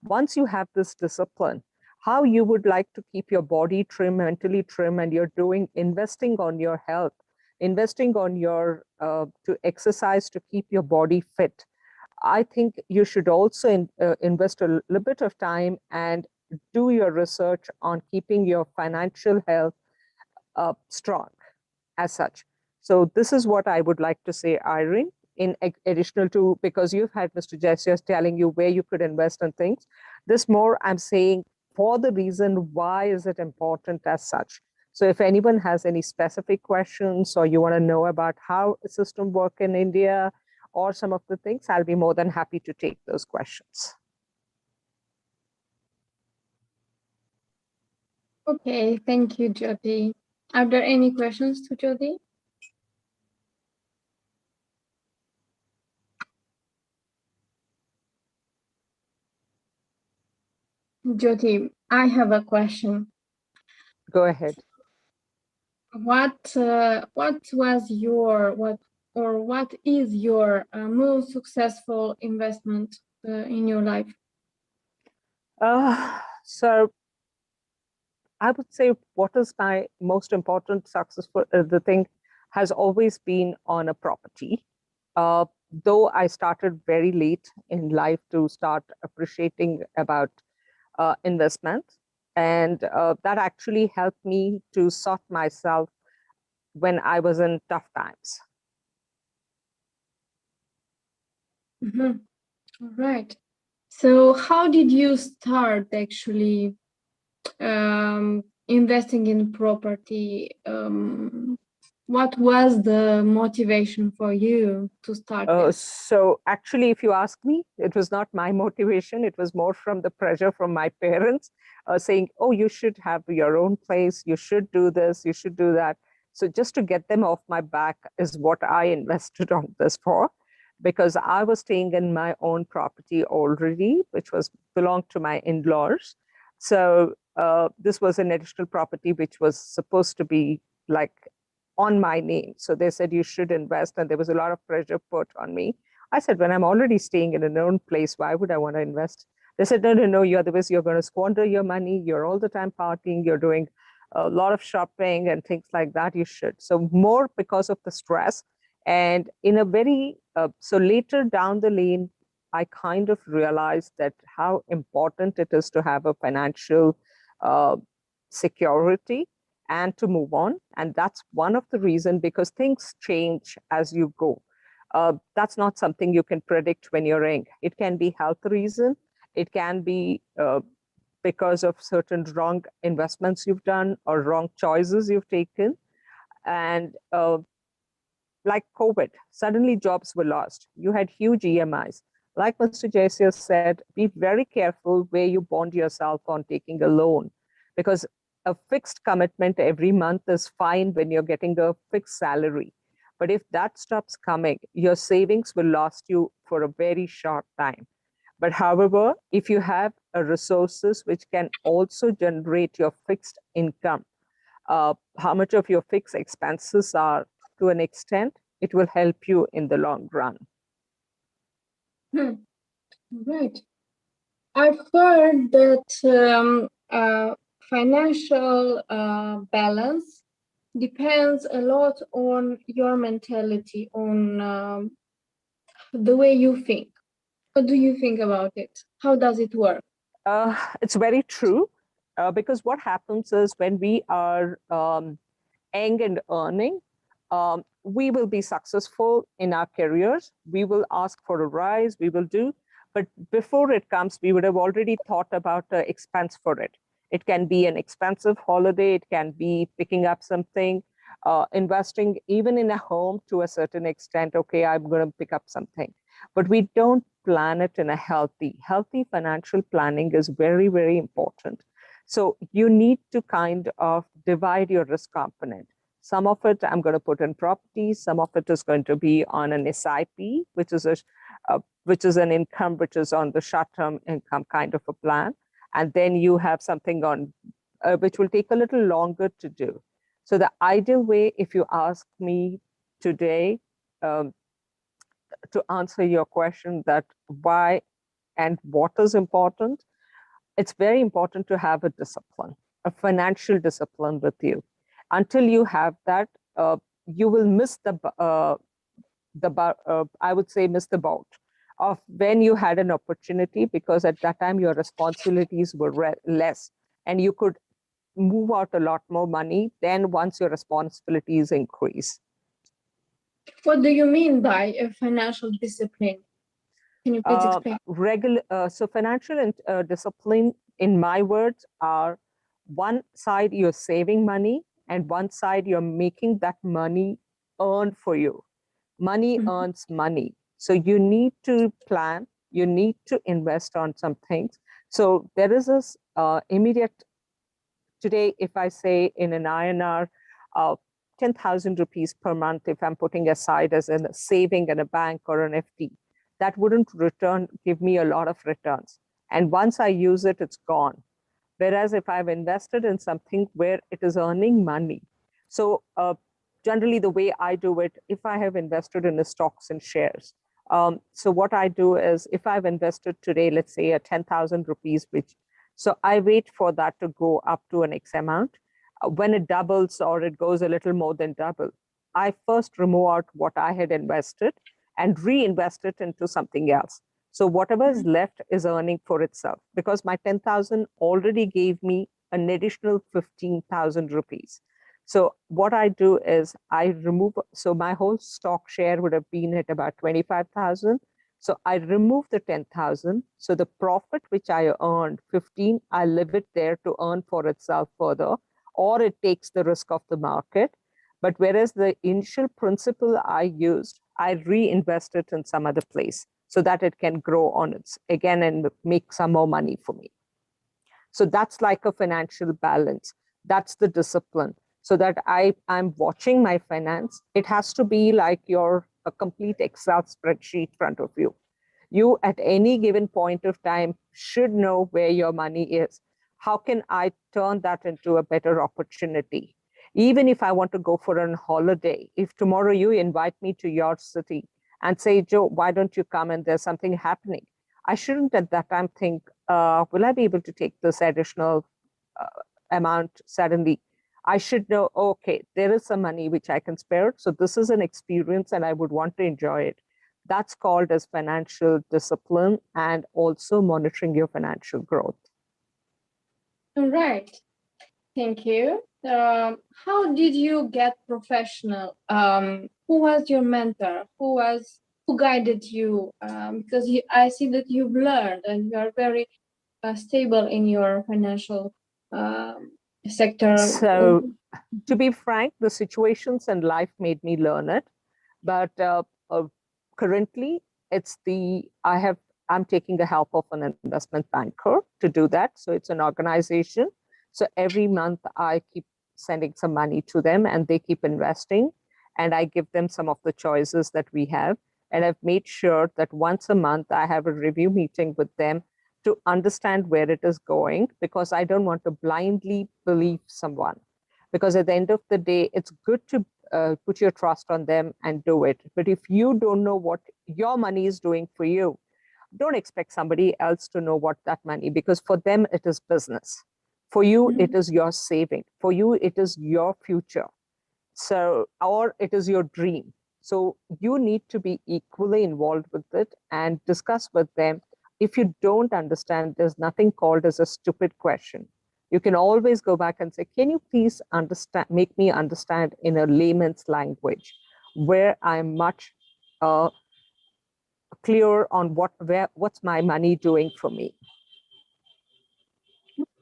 Once you have this discipline, how you would like to keep your body trim, mentally trim, and you're investing on your health, investing on your to exercise to keep your body fit. I think you should also invest a little bit of time and do your research on keeping your financial health strong as such. So this is what I would like to say, Irene. in additional to, because you've had Mr. Jessius telling you where you could invest in things. This more I'm saying for the reason why is it important as such. So if anyone has any specific questions or you want to know about how a system work in India or some of the things, I'll be more than happy to take those questions. Okay, thank you, Jyoti. Are there any questions to Jyoti? Jyoti, I have a question. Go ahead. What was your what is your most successful investment in your life? So I would say what is my most important successful the thing has always been on a property. Though I started very late in life to start appreciating about investment, and that actually helped me to sort myself when I was in tough times. Mm-hmm. All right. So how did you start actually investing in property? What was the motivation for you to start this? So actually, if you ask me, it was not my motivation. It was more from the pressure from my parents saying, oh, you should have your own place. You should do this. You should do that. So just to get them off my back is what I invested on this for, because I was staying in my own property already, which was belonged to my in-laws. So this was an additional property which was supposed to be like on my name. So they said you should invest, and there was a lot of pressure put on me. I said, when I'm already staying in a known place, why would I want to invest? They said, no, you're going to squander your money. You're all the time partying. You're doing a lot of shopping and things like that. You should. So more because of the stress. And in a very, so later down the lane, I kind of realized that how important it is to have a financial security and to move on. And that's one of the reasons, because things change as you go. That's not something you can predict when you're young. It can be health reason. It can be because of certain wrong investments you've done or wrong choices you've taken. And like COVID, suddenly jobs were lost. You had huge EMIs. Like Mr. Jayasir said, be very careful where you bond yourself on taking a loan, because a fixed commitment every month is fine when you're getting a fixed salary. But if that stops coming, your savings will last you for a very short time. But however, if you have resources which can also generate your fixed income, how much of your fixed expenses are to an extent, it will help you in the long run. Right. I've heard that financial balance depends a lot on your mentality, on the way you think. What do you think about it? How does it work? It's very true, because what happens is when we are young and earning, we will be successful in our careers. We will ask for a rise, we will do. But before it comes, we would have already thought about the expense for it. It can be an expensive holiday. It can be picking up something, investing even in a home to a certain extent. Okay, I'm going to pick up something. But we don't plan it in a healthy financial planning is very, very important. So you need to kind of divide your risk component. Some of it I'm going to put in property. Some of it is going to be on an SIP, which is an income which is on the short-term income kind of a plan. And then you have something on which will take a little longer to do. So the ideal way, if you ask me today, to answer your question that why and what is important, it's very important to have a discipline, a financial discipline with you. Until you have that, you will miss I would say miss the boat of when you had an opportunity, because at that time your responsibilities were less and you could move out a lot more money than once your responsibilities increase. What do you mean by a financial discipline? Can you please explain? So financial discipline, in my words, are one side you're saving money and one side you're making that money earn for you. Money earns money. So you need to plan, you need to invest on some things. So there is this immediate, today, if I say in an INR, 10,000 rupees per month, if I'm putting aside as a saving in a bank or an FD, that wouldn't give me a lot of returns. And once I use it, it's gone. Whereas if I've invested in something where it is earning money, so generally the way I do it, if I have invested in the stocks and shares, so what I do is if I've invested today, let's say a 10,000 rupees, so I wait for that to go up to an X amount. When it doubles or it goes a little more than double, I first remove out what I had invested and reinvest it into something else. So whatever is left is earning for itself, because my 10,000 already gave me an additional 15,000 rupees. So what I do is I remove, so my whole stock share would have been at about 25,000. So I remove the 10,000. So the profit which I earned, 15, I leave it there to earn for itself further, or it takes the risk of the market. But whereas the initial principle I used, I reinvest it in some other place so that it can grow on its again and make some more money for me. So that's like a financial balance. That's the discipline. So that I'm watching my finance. It has to be like a complete Excel spreadsheet in front of you. You at any given point of time should know where your money is. How can I turn that into a better opportunity? Even if I want to go for a holiday, if tomorrow you invite me to your city and say, Joe, why don't you come and there's something happening? I shouldn't at that time think, will I be able to take this additional amount suddenly? I should know, okay, there is some money which I can spare. So this is an experience and I would want to enjoy it. That's called as financial discipline and also monitoring your financial growth. All right. Thank you. How did you get professional? Who was your mentor? Who guided you? Because I see that you've learned and you are very stable in your financial sector. So to be frank, the situations in life made me learn it. But currently, I'm taking the help of an investment banker to do that. So it's an organization. So every month I keep sending some money to them and they keep investing. And I give them some of the choices that we have. And I've made sure that once a month I have a review meeting with them to understand where it is going, because I don't want to blindly believe someone. Because at the end of the day, it's good to put your trust on them and do it. But if you don't know what your money is doing for you, don't expect somebody else to know what that money, because for them, it is business. For you, it is your saving. For you, it is your future. So, or it is your dream. So you need to be equally involved with it and discuss with them. If you don't understand, there's nothing called as a stupid question. You can always go back and say, can you please make me understand in a layman's language where I'm much clear on what's my money doing for me.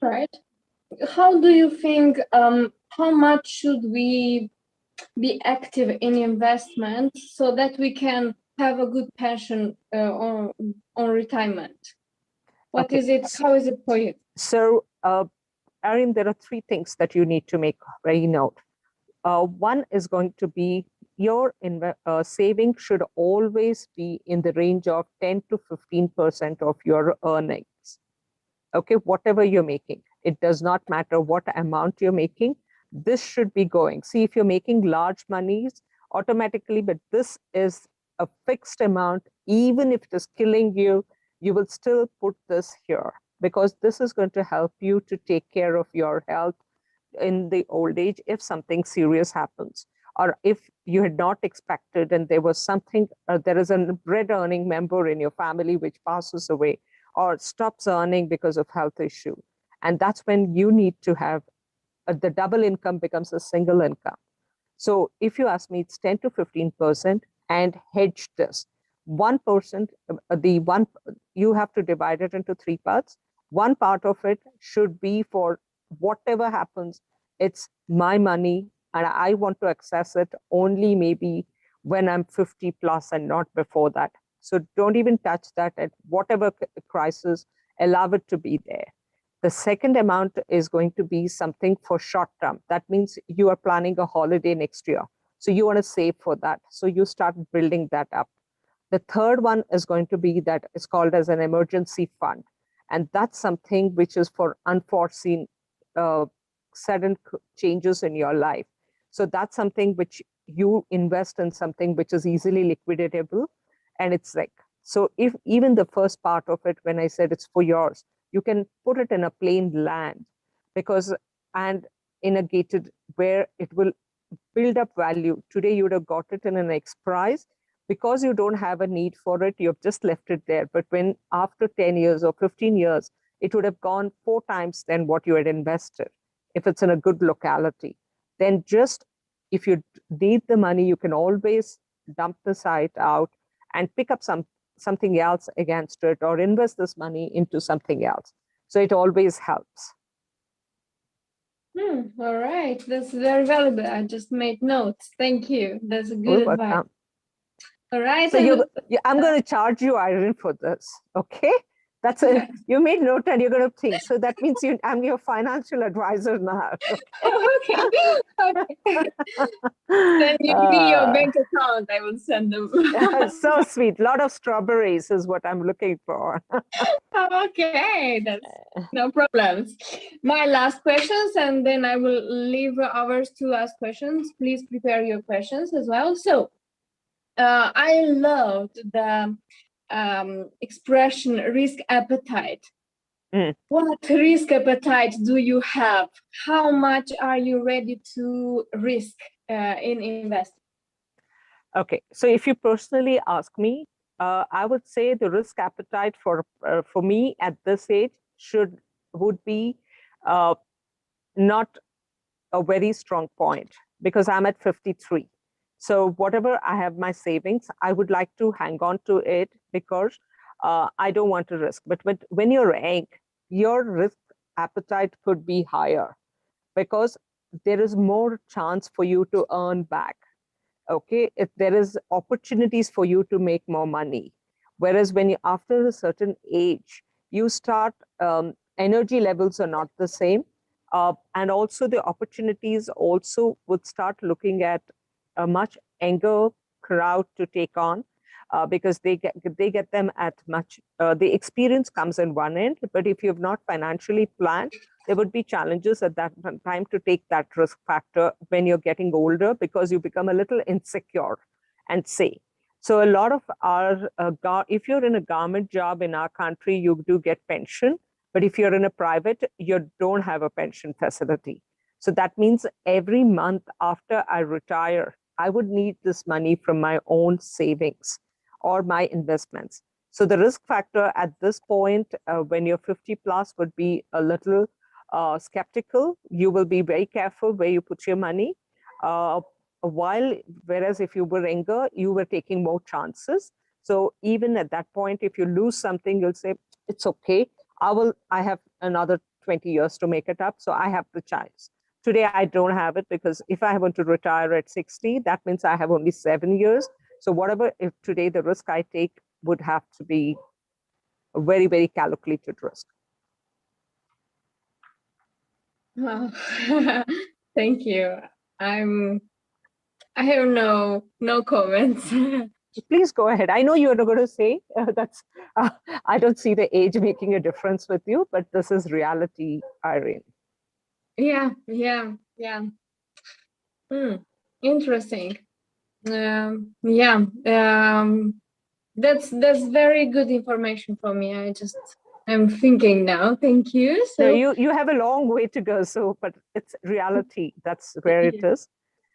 Right. How do you think, how much should we be active in investment so that we can have a good pension on retirement? What is it? How is it for you? So, Erin, there are three things that you need to make very note. One is going to be your saving should always be in the range of 10 to 15% of your earnings. Okay, whatever you're making, it does not matter what amount you're making. This should be going. See, if you're making large monies, automatically, but this is a fixed amount, even if it is killing you, you will still put this here, because this is going to help you to take care of your health in the old age if something serious happens, or if you had not expected and there was something, there is a bread earning member in your family which passes away or stops earning because of health issue. And that's when you need to have the double income becomes a single income. So if you ask me, it's 10 to 15%, and hedge this. 1%, you have to divide it into 3 parts. One part of it should be for whatever happens, it's my money, and I want to access it only maybe when I'm 50 plus and not before that. So don't even touch that. At whatever crisis, allow it to be there. The second amount is going to be something for short term. That means you are planning a holiday next year. So you want to save for that. So you start building that up. The third one is going to be that is called as an emergency fund. And that's something which is for unforeseen sudden changes in your life. So that's something which you invest in, something which is easily liquidatable. And it's like, so if even the first part of it, when I said it's for yours, you can put it in a plain land, because, and in a gated where it will build up value. Today you would have got it in an X price. Because you don't have a need for it, you've just left it there. But when after 10 years or 15 years, it would have gone 4 times than what you had invested. If it's in a good locality, then just if you need the money, you can always dump the site out and pick up something else against it, or invest this money into something else. So it always helps. All right, that's very valuable. I just made notes. Thank you. That's a good advice. Welcome. All right. So I'm going to charge you, Irene, for this. Okay. That's a, you made note and you're going to think. So that means I'm your financial advisor now. Okay. Then give me your bank account. I will send them. So sweet. A lot of strawberries is what I'm looking for. Okay, that's no problems. My last questions, and then I will leave hours to ask questions. Please prepare your questions as well. So I loved the expression risk appetite. What risk appetite do you have? How much are you ready to risk in investing? Okay, so if you personally ask me, I would say the risk appetite for me at this age would be not a very strong point, because I'm at 53. So whatever I have my savings, I would like to hang on to it, because I don't want to risk. But when you're young, your risk appetite could be higher, because there is more chance for you to earn back. Okay, if there is opportunities for you to make more money. Whereas when you, after a certain age, you start, energy levels are not the same. And also the opportunities also would start looking at a much younger crowd to take on, because they get them at much, the experience comes in one end, but if you have not financially planned, there would be challenges at that time to take that risk factor when you're getting older, because you become a little insecure and say. So a lot of our, if you're in a government job in our country, you do get pension. But if you're in a private, you don't have a pension facility. So that means every month after I retire, I would need this money from my own savings or my investments. So the risk factor at this point, when you're 50 plus, would be a little skeptical. You will be very careful where you put your money. Whereas if you were younger, you were taking more chances. So even at that point, if you lose something, you'll say, it's okay. I have another 20 years to make it up. So I have the chance. Today, I don't have it, because if I want to retire at 60, that means I have only 7 years. So whatever, if today the risk I take would have to be a very, very calculated risk. Wow. Thank you. I have no comments. Please go ahead. I know you're going to say I don't see the age making a difference with you, but this is reality, Irene. Yeah. Interesting. That's very good information for me. I'm thinking now. Thank you. So no, you have a long way to go. So, but it's reality. That's where it is.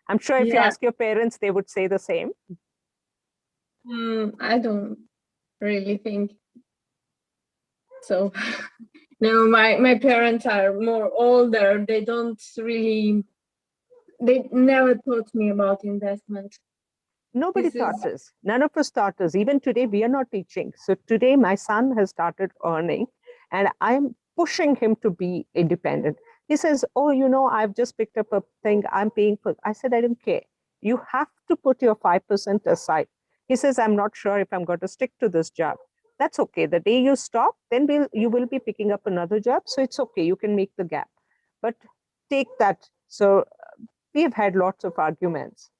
I'm sure if you ask your parents, they would say the same. I don't really think so. No, my parents are more older. They don't really they never taught me about investment. Nobody taught us. None of us taught us. Even today, we are not teaching. So today, my son has started earning, and I'm pushing him to be independent. He says, "Oh, you know, I've just picked up a thing. I'm paying for." I said, "I don't care. You have to put your 5% aside." He says, "I'm not sure if I'm going to stick to this job." That's okay. The day you stop, then you will be picking up another job. So it's okay. You can make the gap, but take that. So we've had lots of arguments.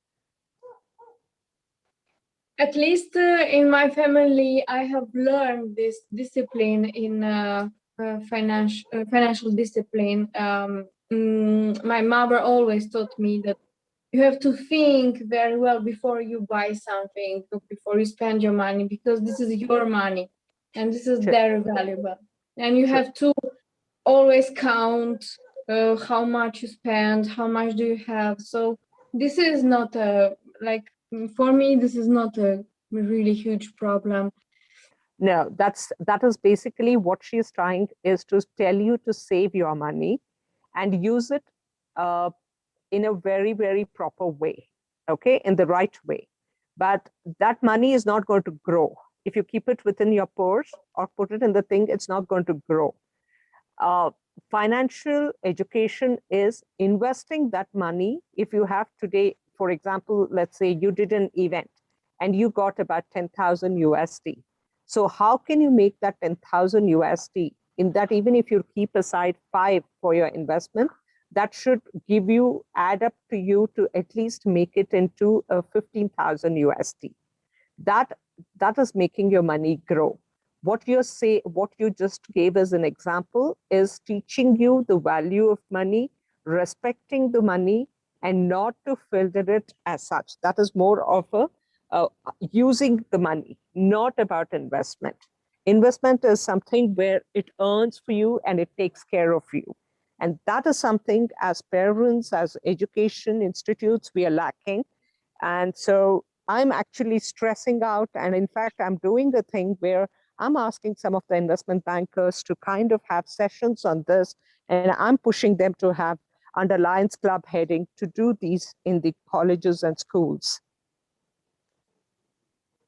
At least in my family, I have learned this discipline in financial discipline. My mother always taught me that you have to think very well before you buy something, before you spend your money, because this is your money and this is very valuable. And you have to always count how much you spend, how much do you have. So this is not for me, this is not a really huge problem. No, that is basically what she's trying is to tell you to save your money and use it in a very, very proper way, okay, in the right way. But that money is not going to grow. If you keep it within your purse or put it in the thing, it's not going to grow. Financial education is investing that money. If you have today, for example, let's say you did an event and you got about 10,000 USD. So how can you make that 10,000 USD in that, even if you keep aside 5 for your investment, that should give you, add up to you to at least make it into 15,000 USD. That is making your money grow. What you just gave as an example is teaching you the value of money, respecting the money, and not to filter it as such. That is more of a using the money, not about investment. Investment is something where it earns for you and it takes care of you. And that is something as parents, as education institutes, we are lacking. And so I'm actually stressing out. And in fact, I'm doing a thing where I'm asking some of the investment bankers to kind of have sessions on this. And I'm pushing them to have under Lions Club heading to do these in the colleges and schools.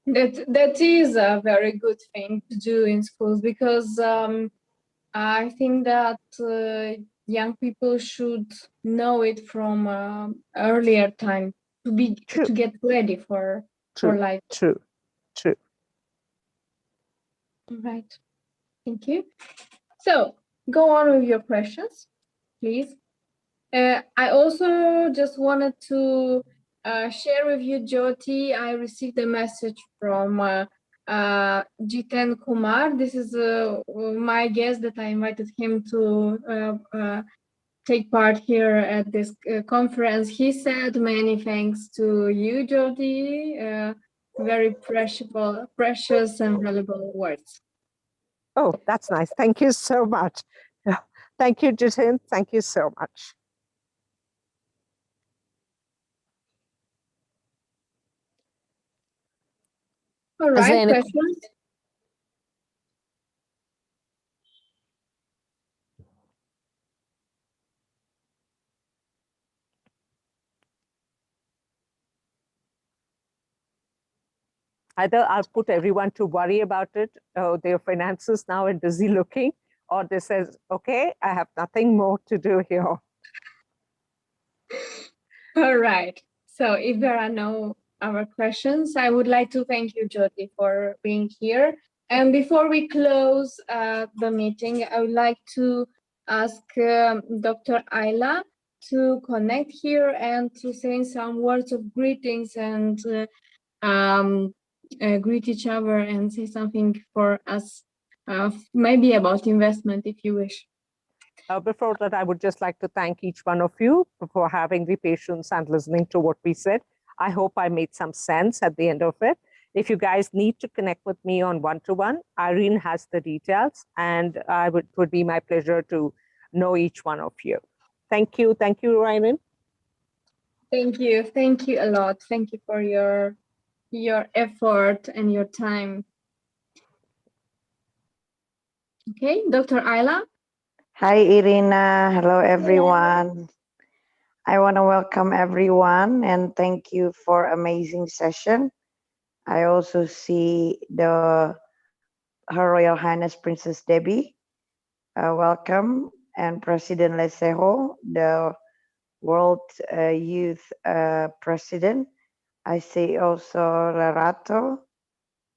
That is a very good thing to do in schools, because I think that young people should know it from earlier time to get ready for life. True. Right. Thank you. So go on with your questions, please. I also just wanted to share with you, Jyoti. I received a message from Jiten Kumar. This is my guest that I invited him to take part here at this conference. He said many thanks to you, Jyoti. Very precious and valuable words. Oh, that's nice. Thank you so much. Thank you, Jiten. Thank you so much. All right, questions? Either I'll put everyone to worry about it, their finances now and busy looking, or they says, okay, I have nothing more to do here. All right. So if there are no other questions, I would like to thank you, Jyoti, for being here. And before we close the meeting, I would like to ask Dr. Ayla to connect here and to say some words of greetings and greet each other and say something for us, maybe about investment, if you wish. Before that, I would just like to thank each one of you for having the patience and listening to what we said. I hope I made some sense at the end of it. If you guys need to connect with me on one-to-one, Irene has the details, and it would be my pleasure to know each one of you. Thank you. Thank you, Irene. Thank you. Thank you a lot. Thank you for your effort and your time. Okay, Dr. Ayla. Hi, Irina. Hello, everyone. I want to welcome everyone and thank you for amazing session. I also see Her Royal Highness Princess Debbie. Welcome, and President Lesejo, the World Youth President. I see also Larato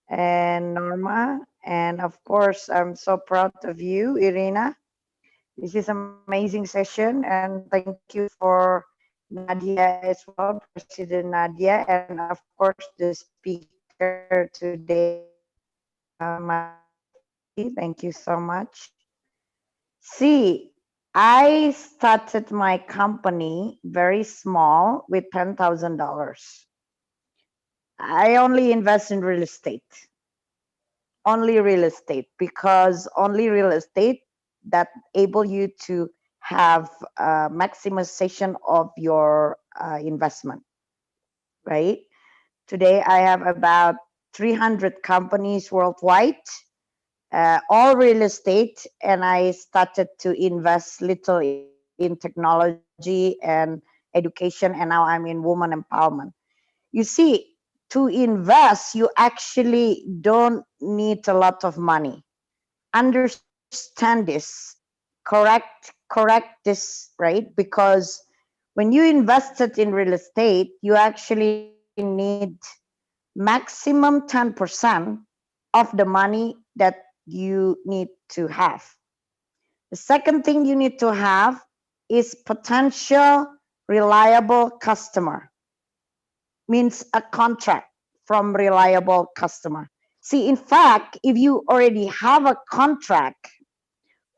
and Norma, and of course, I'm so proud of you, Irina. This is amazing session, and thank you for Nadia as well, President Nadia, and of course the speaker today, Madam Jyoti. Thank you so much. See, I started my company very small with $10,000. I only invest in real estate, because only real estate that able you to have maximization of your investment, right? Today I have about 300 companies worldwide, all real estate, and I started to invest little in technology and education, and now I'm in woman empowerment. You see, to invest, you actually don't need a lot of money. Understand this, correct this, right? Because when you invested in real estate, you actually need maximum 10% of the money that you need to have. The second thing you need to have is potential reliable customer, means a contract from reliable customer. See, in fact, if you already have a contract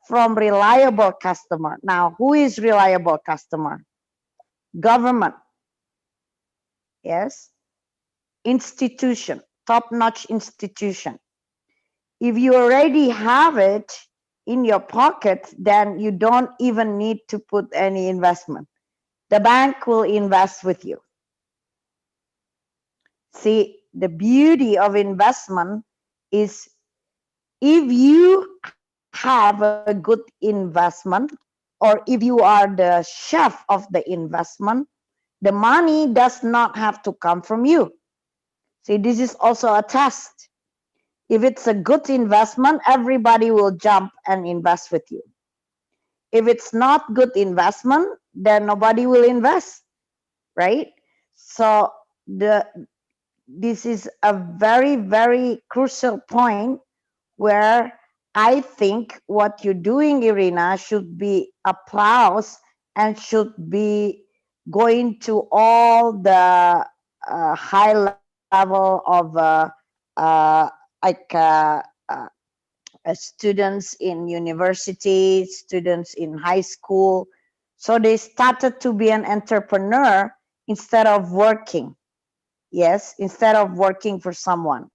from reliable customer, now who is reliable customer? Government, yes, institution, top-notch institution. If you already have it in your pocket, then you don't even need to put any investment. The bank will invest with you. See, the beauty of investment is if you have a good investment, or if you are the chef of the investment, the money does not have to come from you. See, this is also a test. If it's a good investment, everybody will jump and invest with you. If it's not good investment, then nobody will invest, right? So this is a very, very crucial point where I think what you're doing, Irina, should be applauded and should be going to all the high level of like students in university, students in high school. So they started to be an entrepreneur instead of working. Yes, instead of working for someone,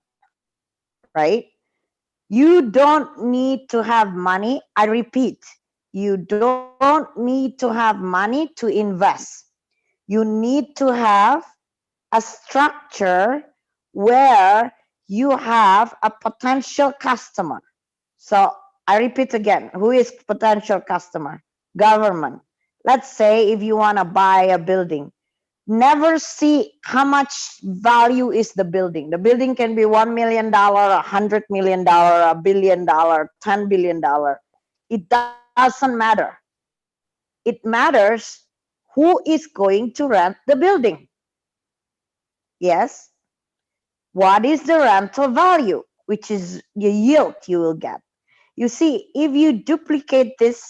right? You don't need to have money. I repeat, you don't need to have money to invest. You need to have a structure where you have a potential customer. So I repeat again, who is potential customer? Government. Let's say if you want to buy a building, never see how much value is the building. The building can be $1 million, $100 million, $1 billion, $10 billion. It doesn't matter. It matters who is going to rent the building. Yes. What is the rental value, which is the yield you will get. You see, if you duplicate this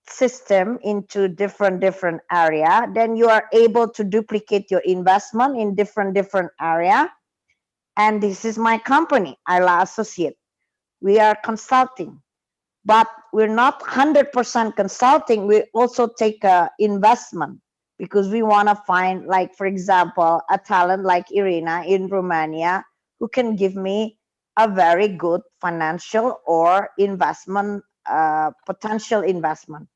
system into different area, then you are able to duplicate your investment in different area. And this is my company, Isla Associate. We are consulting, but we're not 100% consulting. We also take a investment because we want to find, like, for example, a talent like Irina in Romania who can give me a very good financial or investment, potential investment.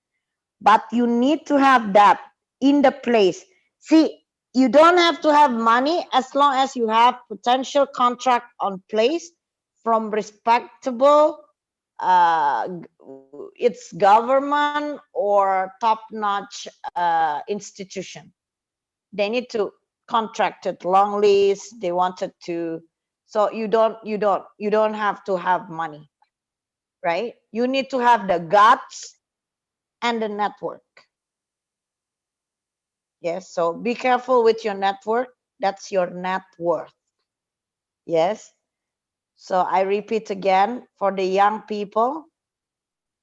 But you need to have that in the place. See, you don't have to have money as long as you have potential contract on place from respectable it's government or top-notch institution. They need to contract it long lease. They wanted to, so you don't have to have money, right? You need to have the guts and the network. Yes, so be careful with your network. That's your net worth. Yes. So I repeat again, for the young people,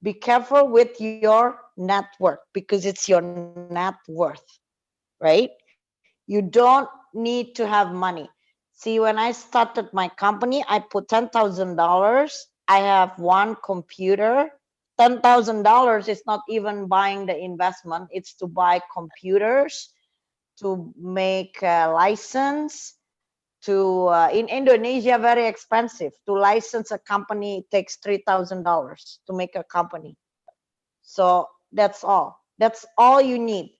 be careful with your network because it's your net worth, right? You don't need to have money. See, when I started my company, I put $10,000. I have one computer. $10,000 is not even buying the investment. It's to buy computers, to make a license, to in Indonesia, very expensive. To license a company, it takes $3,000 to make a company. So that's all. That's all you need.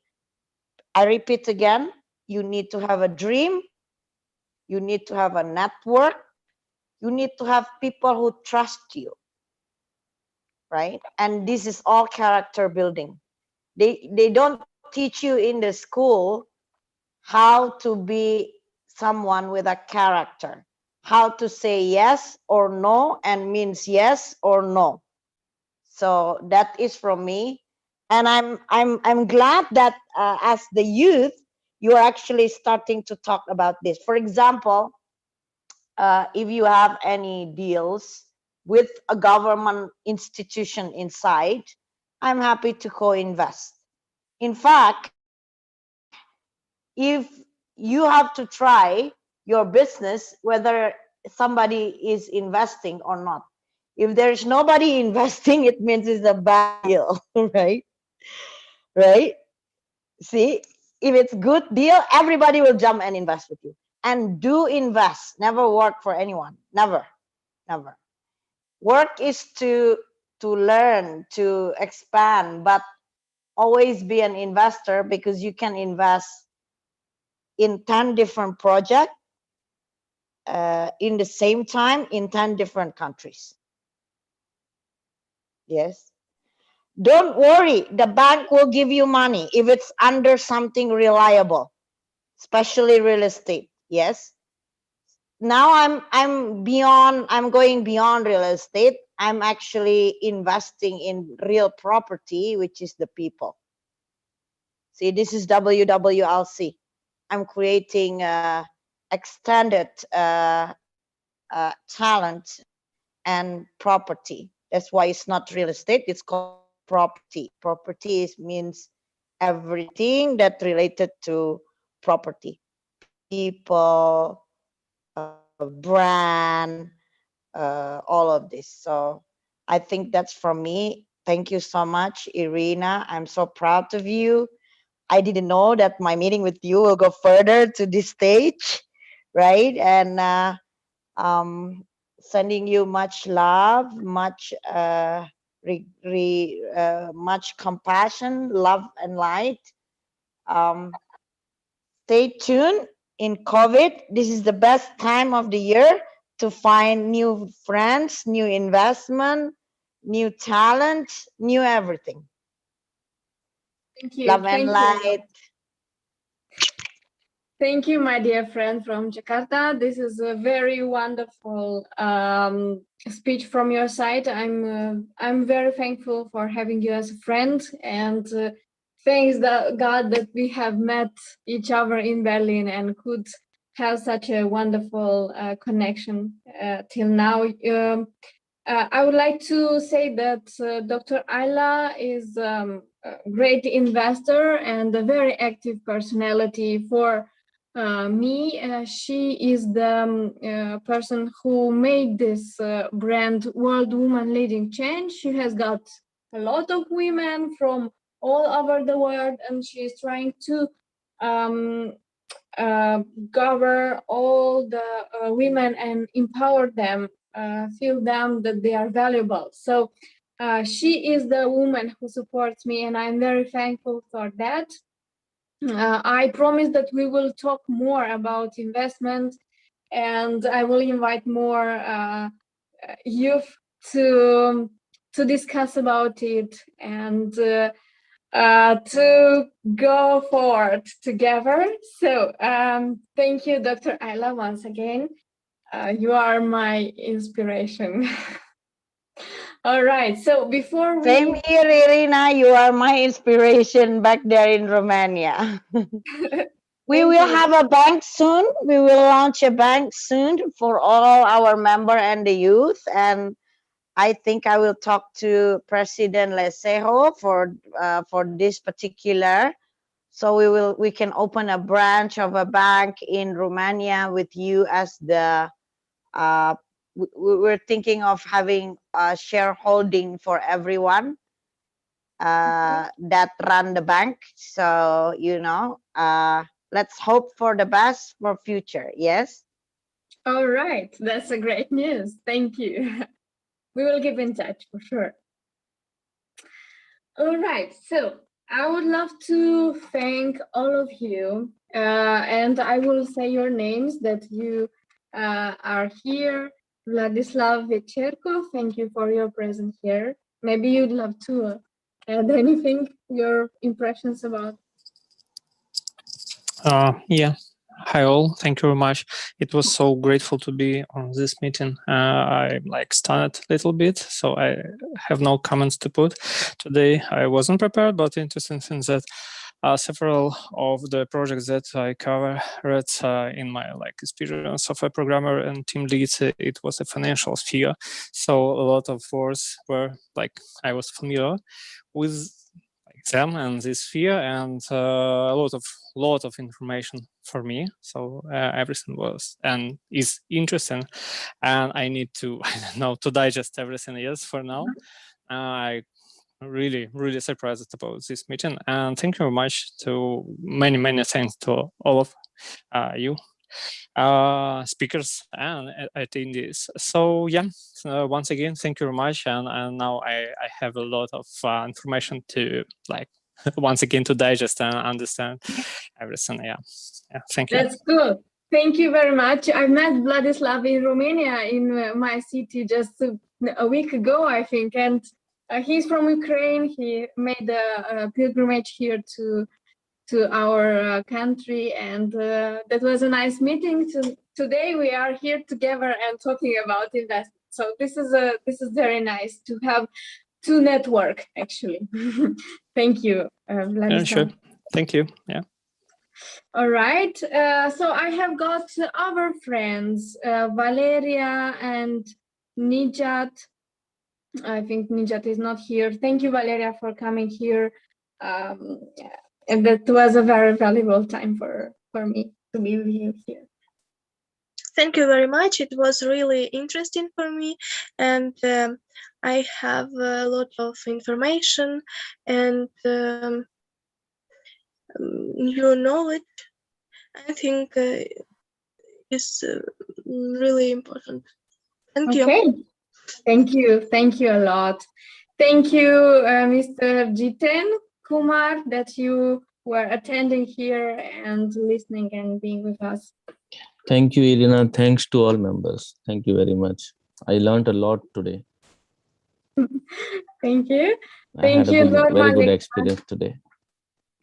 I repeat again, you need to have a dream. You need to have a network. You need to have people who trust you, right? And this is all character building. They don't teach you in the school how to be someone with a character, how to say yes or no and means yes or no. So that is from me, and I'm glad that as the youth you are actually starting to talk about this. For example, if you have any deals with a government institution inside, I'm happy to co-invest. In fact, if you have to try your business whether somebody is investing or not. If there's nobody investing, it means it's a bad deal, right? Right? See, if it's good deal, everybody will jump and invest with you. And do invest. Never work for anyone. Never, never. Work is to learn, to expand, but always be an investor because you can invest in 10 different projects in the same time in 10 different countries. Yes. Don't worry, the bank will give you money if it's under something reliable, especially real estate. Yes. Now I'm going beyond real estate. I'm actually investing in real property, which is the people. See, this is WWLC. I'm creating extended talent and property. That's why it's not real estate, it's called property. Property means everything that related to property. People, brand, all of this. So I think that's from me. Thank you so much, Irina. I'm so proud of you. I didn't know that my meeting with you will go further to this stage, right? And sending you much love, much much compassion, love and light. Stay tuned. In COVID, this is the best time of the year to find new friends, new investment, new talent, new everything. Thank you. Love and light. Thank you, my dear friend from Jakarta. This is a very wonderful speech from your side. I'm very thankful for having you as a friend, and thanks God that we have met each other in Berlin and could have such a wonderful connection till now. I would like to say that Dr. Ayla is a great investor and a very active personality for me. She is the person who made this brand World Woman Leading Change. She has got a lot of women from all over the world, and she is trying to gather all the women and empower them, feel them that they are valuable. So she is the woman who supports me, and I'm very thankful for that. I promise that we will talk more about investment, and I will invite more youth to to discuss about it and to go forward together. So thank you, Dr. Ayla, once again. You are my inspiration. All right, so before we... Same here, Irina, you are my inspiration back there in Romania. We will have a bank soon. We will launch a bank soon for all our member and the youth. And I think I will talk to President Lesejo for this particular. So we can open a branch of a bank in Romania with you as the. We're thinking of having a shareholding for everyone that run the bank. So let's hope for the best for future. Yes. All right, that's a great news. Thank you. We will keep in touch for sure. All right, so I would love to thank all of you, and I will say your names that you are here. Vladislav Vecherko, thank you for your presence here. Maybe you'd love to add anything, your impressions about. Yeah. Hi all, thank you very much. It was so grateful to be on this meeting. I'm like stunned a little bit, so I have no comments to put. Today I wasn't prepared, but interesting thing that several of the projects that I covered in my experience of a programmer and team lead, it was a financial sphere. So a lot of words were I was familiar with them and this sphere, and a lot of information for me. So everything was and is interesting, and I need to to digest everything. Yes, for now. I really surprised about this meeting, and thank you very much to many thanks to all of you speakers and attendees. So yeah, once again, thank you very much, and now I have a lot of information to once again to digest and understand everything. Yeah, thank you. That's good. Thank you very much. I met Vladislav in Romania, in my city, just a week ago, I think, and he's from Ukraine. He made a pilgrimage here to our country, and that was a nice meeting. Today we are here together and talking about investment. So this is very nice to have to network, actually. Thank you, Vladislav. Yeah, sure. Thank you. Yeah. All right. So I have got other friends, Valeria and Nijat. I think Nijat is not here. Thank you, Valeria, for coming here. And that was a very valuable time for me to be with you here. Thank you very much. It was really interesting for me, and I have a lot of information and new knowledge. I think is really important. Thank you. Okay. Thank you a lot. Thank you, Mr. Jiten Kumar, that you were attending here and listening and being with us. Thank you, Irina. Thanks to all members. Thank you very much. I learned a lot today. Thank you. I had a very good experience today.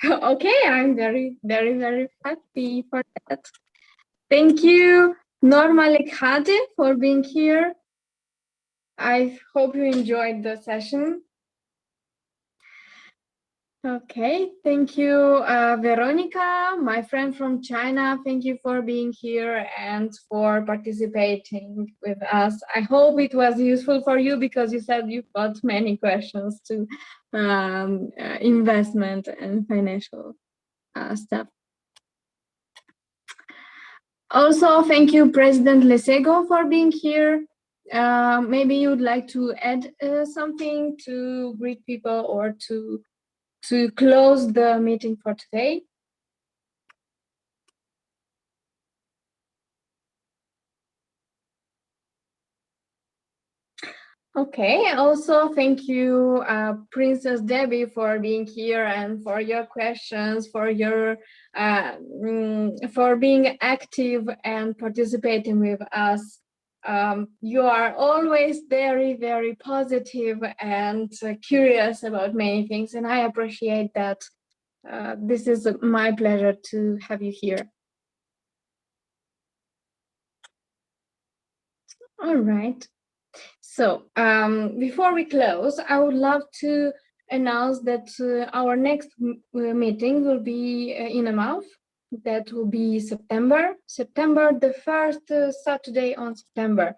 Okay, I'm very happy for that. Thank you, Norma Lekhade, for being here. I hope you enjoyed the session. Okay, thank you, Veronica, my friend from China. Thank you for being here and for participating with us. I hope it was useful for you because you said you've got many questions to investment and financial stuff. Also, thank you, President Lesego, for being here. Maybe you'd like to add something to greet people or to close the meeting for today. Okay, also thank you, Princess Debbie, for being here and for your questions, for your for being active and participating with us You are always very, very positive and curious about many things, and I appreciate that. This is my pleasure to have you here. All right. So before we close, I would love to announce that our next meeting will be in a month. That will be September, the first Saturday on September.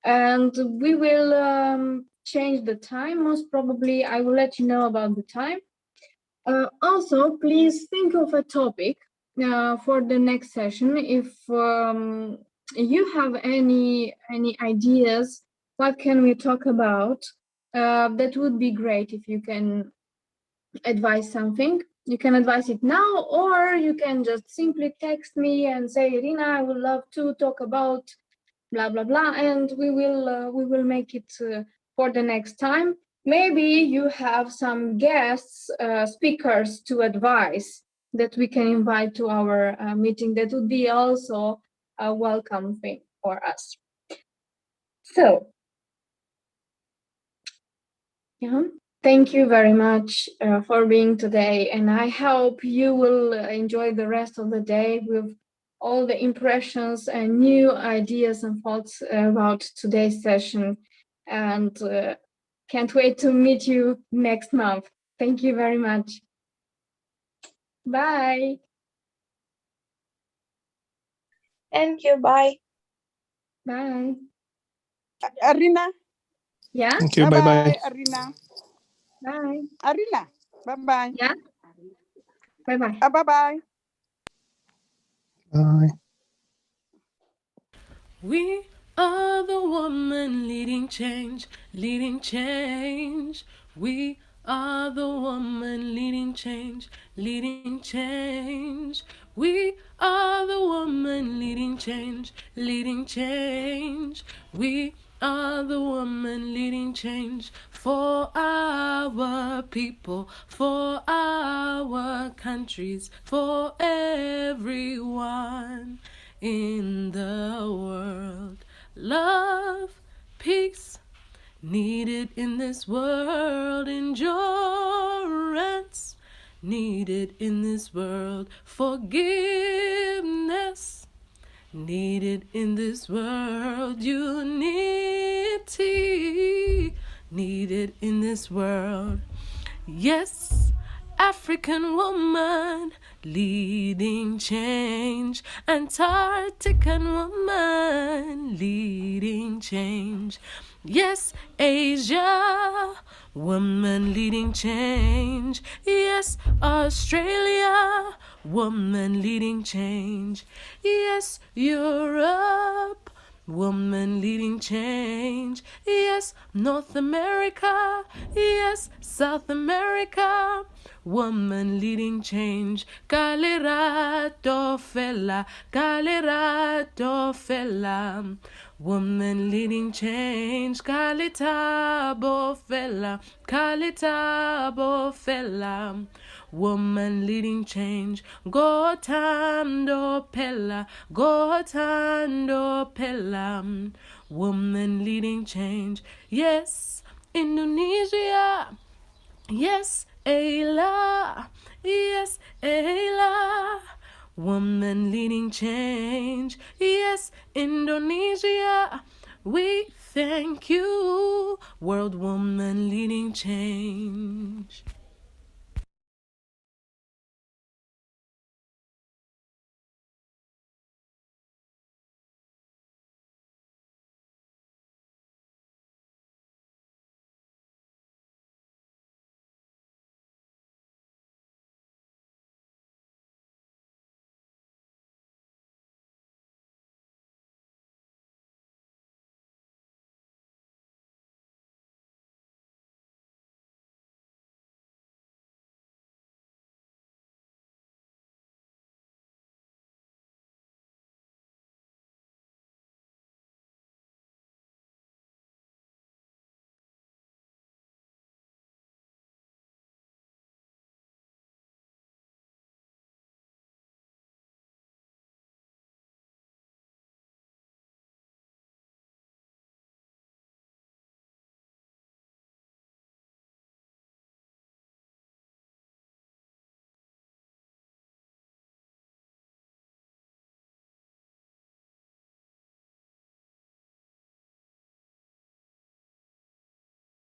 And we will change the time. Most probably, I will let you know about the time. Also, please think of a topic for the next session. If you have any ideas, what can we talk about? That would be great if you can advise something. You can advise it now, or you can just simply text me and say, Irina, I would love to talk about blah blah blah, and we will make it for the next time. Maybe you have some guests, speakers to advise that we can invite to our meeting. That would be also a welcome thing for us. So, yeah, thank you very much for being today, and I hope you will enjoy the rest of the day with all the impressions and new ideas and thoughts about today's session, and can't wait to meet you next month. Thank you very much. Bye. Thank you. Bye. Bye. Arina. Yeah. Thank you. Bye bye. Arina. Bye. Arina. Bye bye. Yeah. Bye bye. Bye bye. Bye. We are the woman leading change, leading change. We are the woman leading change, leading change. We are the woman leading change, leading change. We are the woman leading change for our people, for our countries, for everyone in the world. Love, peace, needed in this world. Endurance, needed in this world. Forgiveness, needed in this world. Unity, needed in this world. Yes, African woman leading change. Antarctican woman leading change. Yes, Asia woman leading change. Yes, Australia woman leading change. Yes, Europe woman leading change. Yes, North America. Yes, South America. Woman leading change. Kalirato fella. Kalirato fella. Woman leading change. Kalitabo fella. Kalitabo fella. Woman leading change. Gotando pella. Gotando pella. Woman leading change. Yes, Indonesia. Yes, Ayla. Yes, Ayla. Woman leading change. Yes, Indonesia. We thank you. World woman leading change.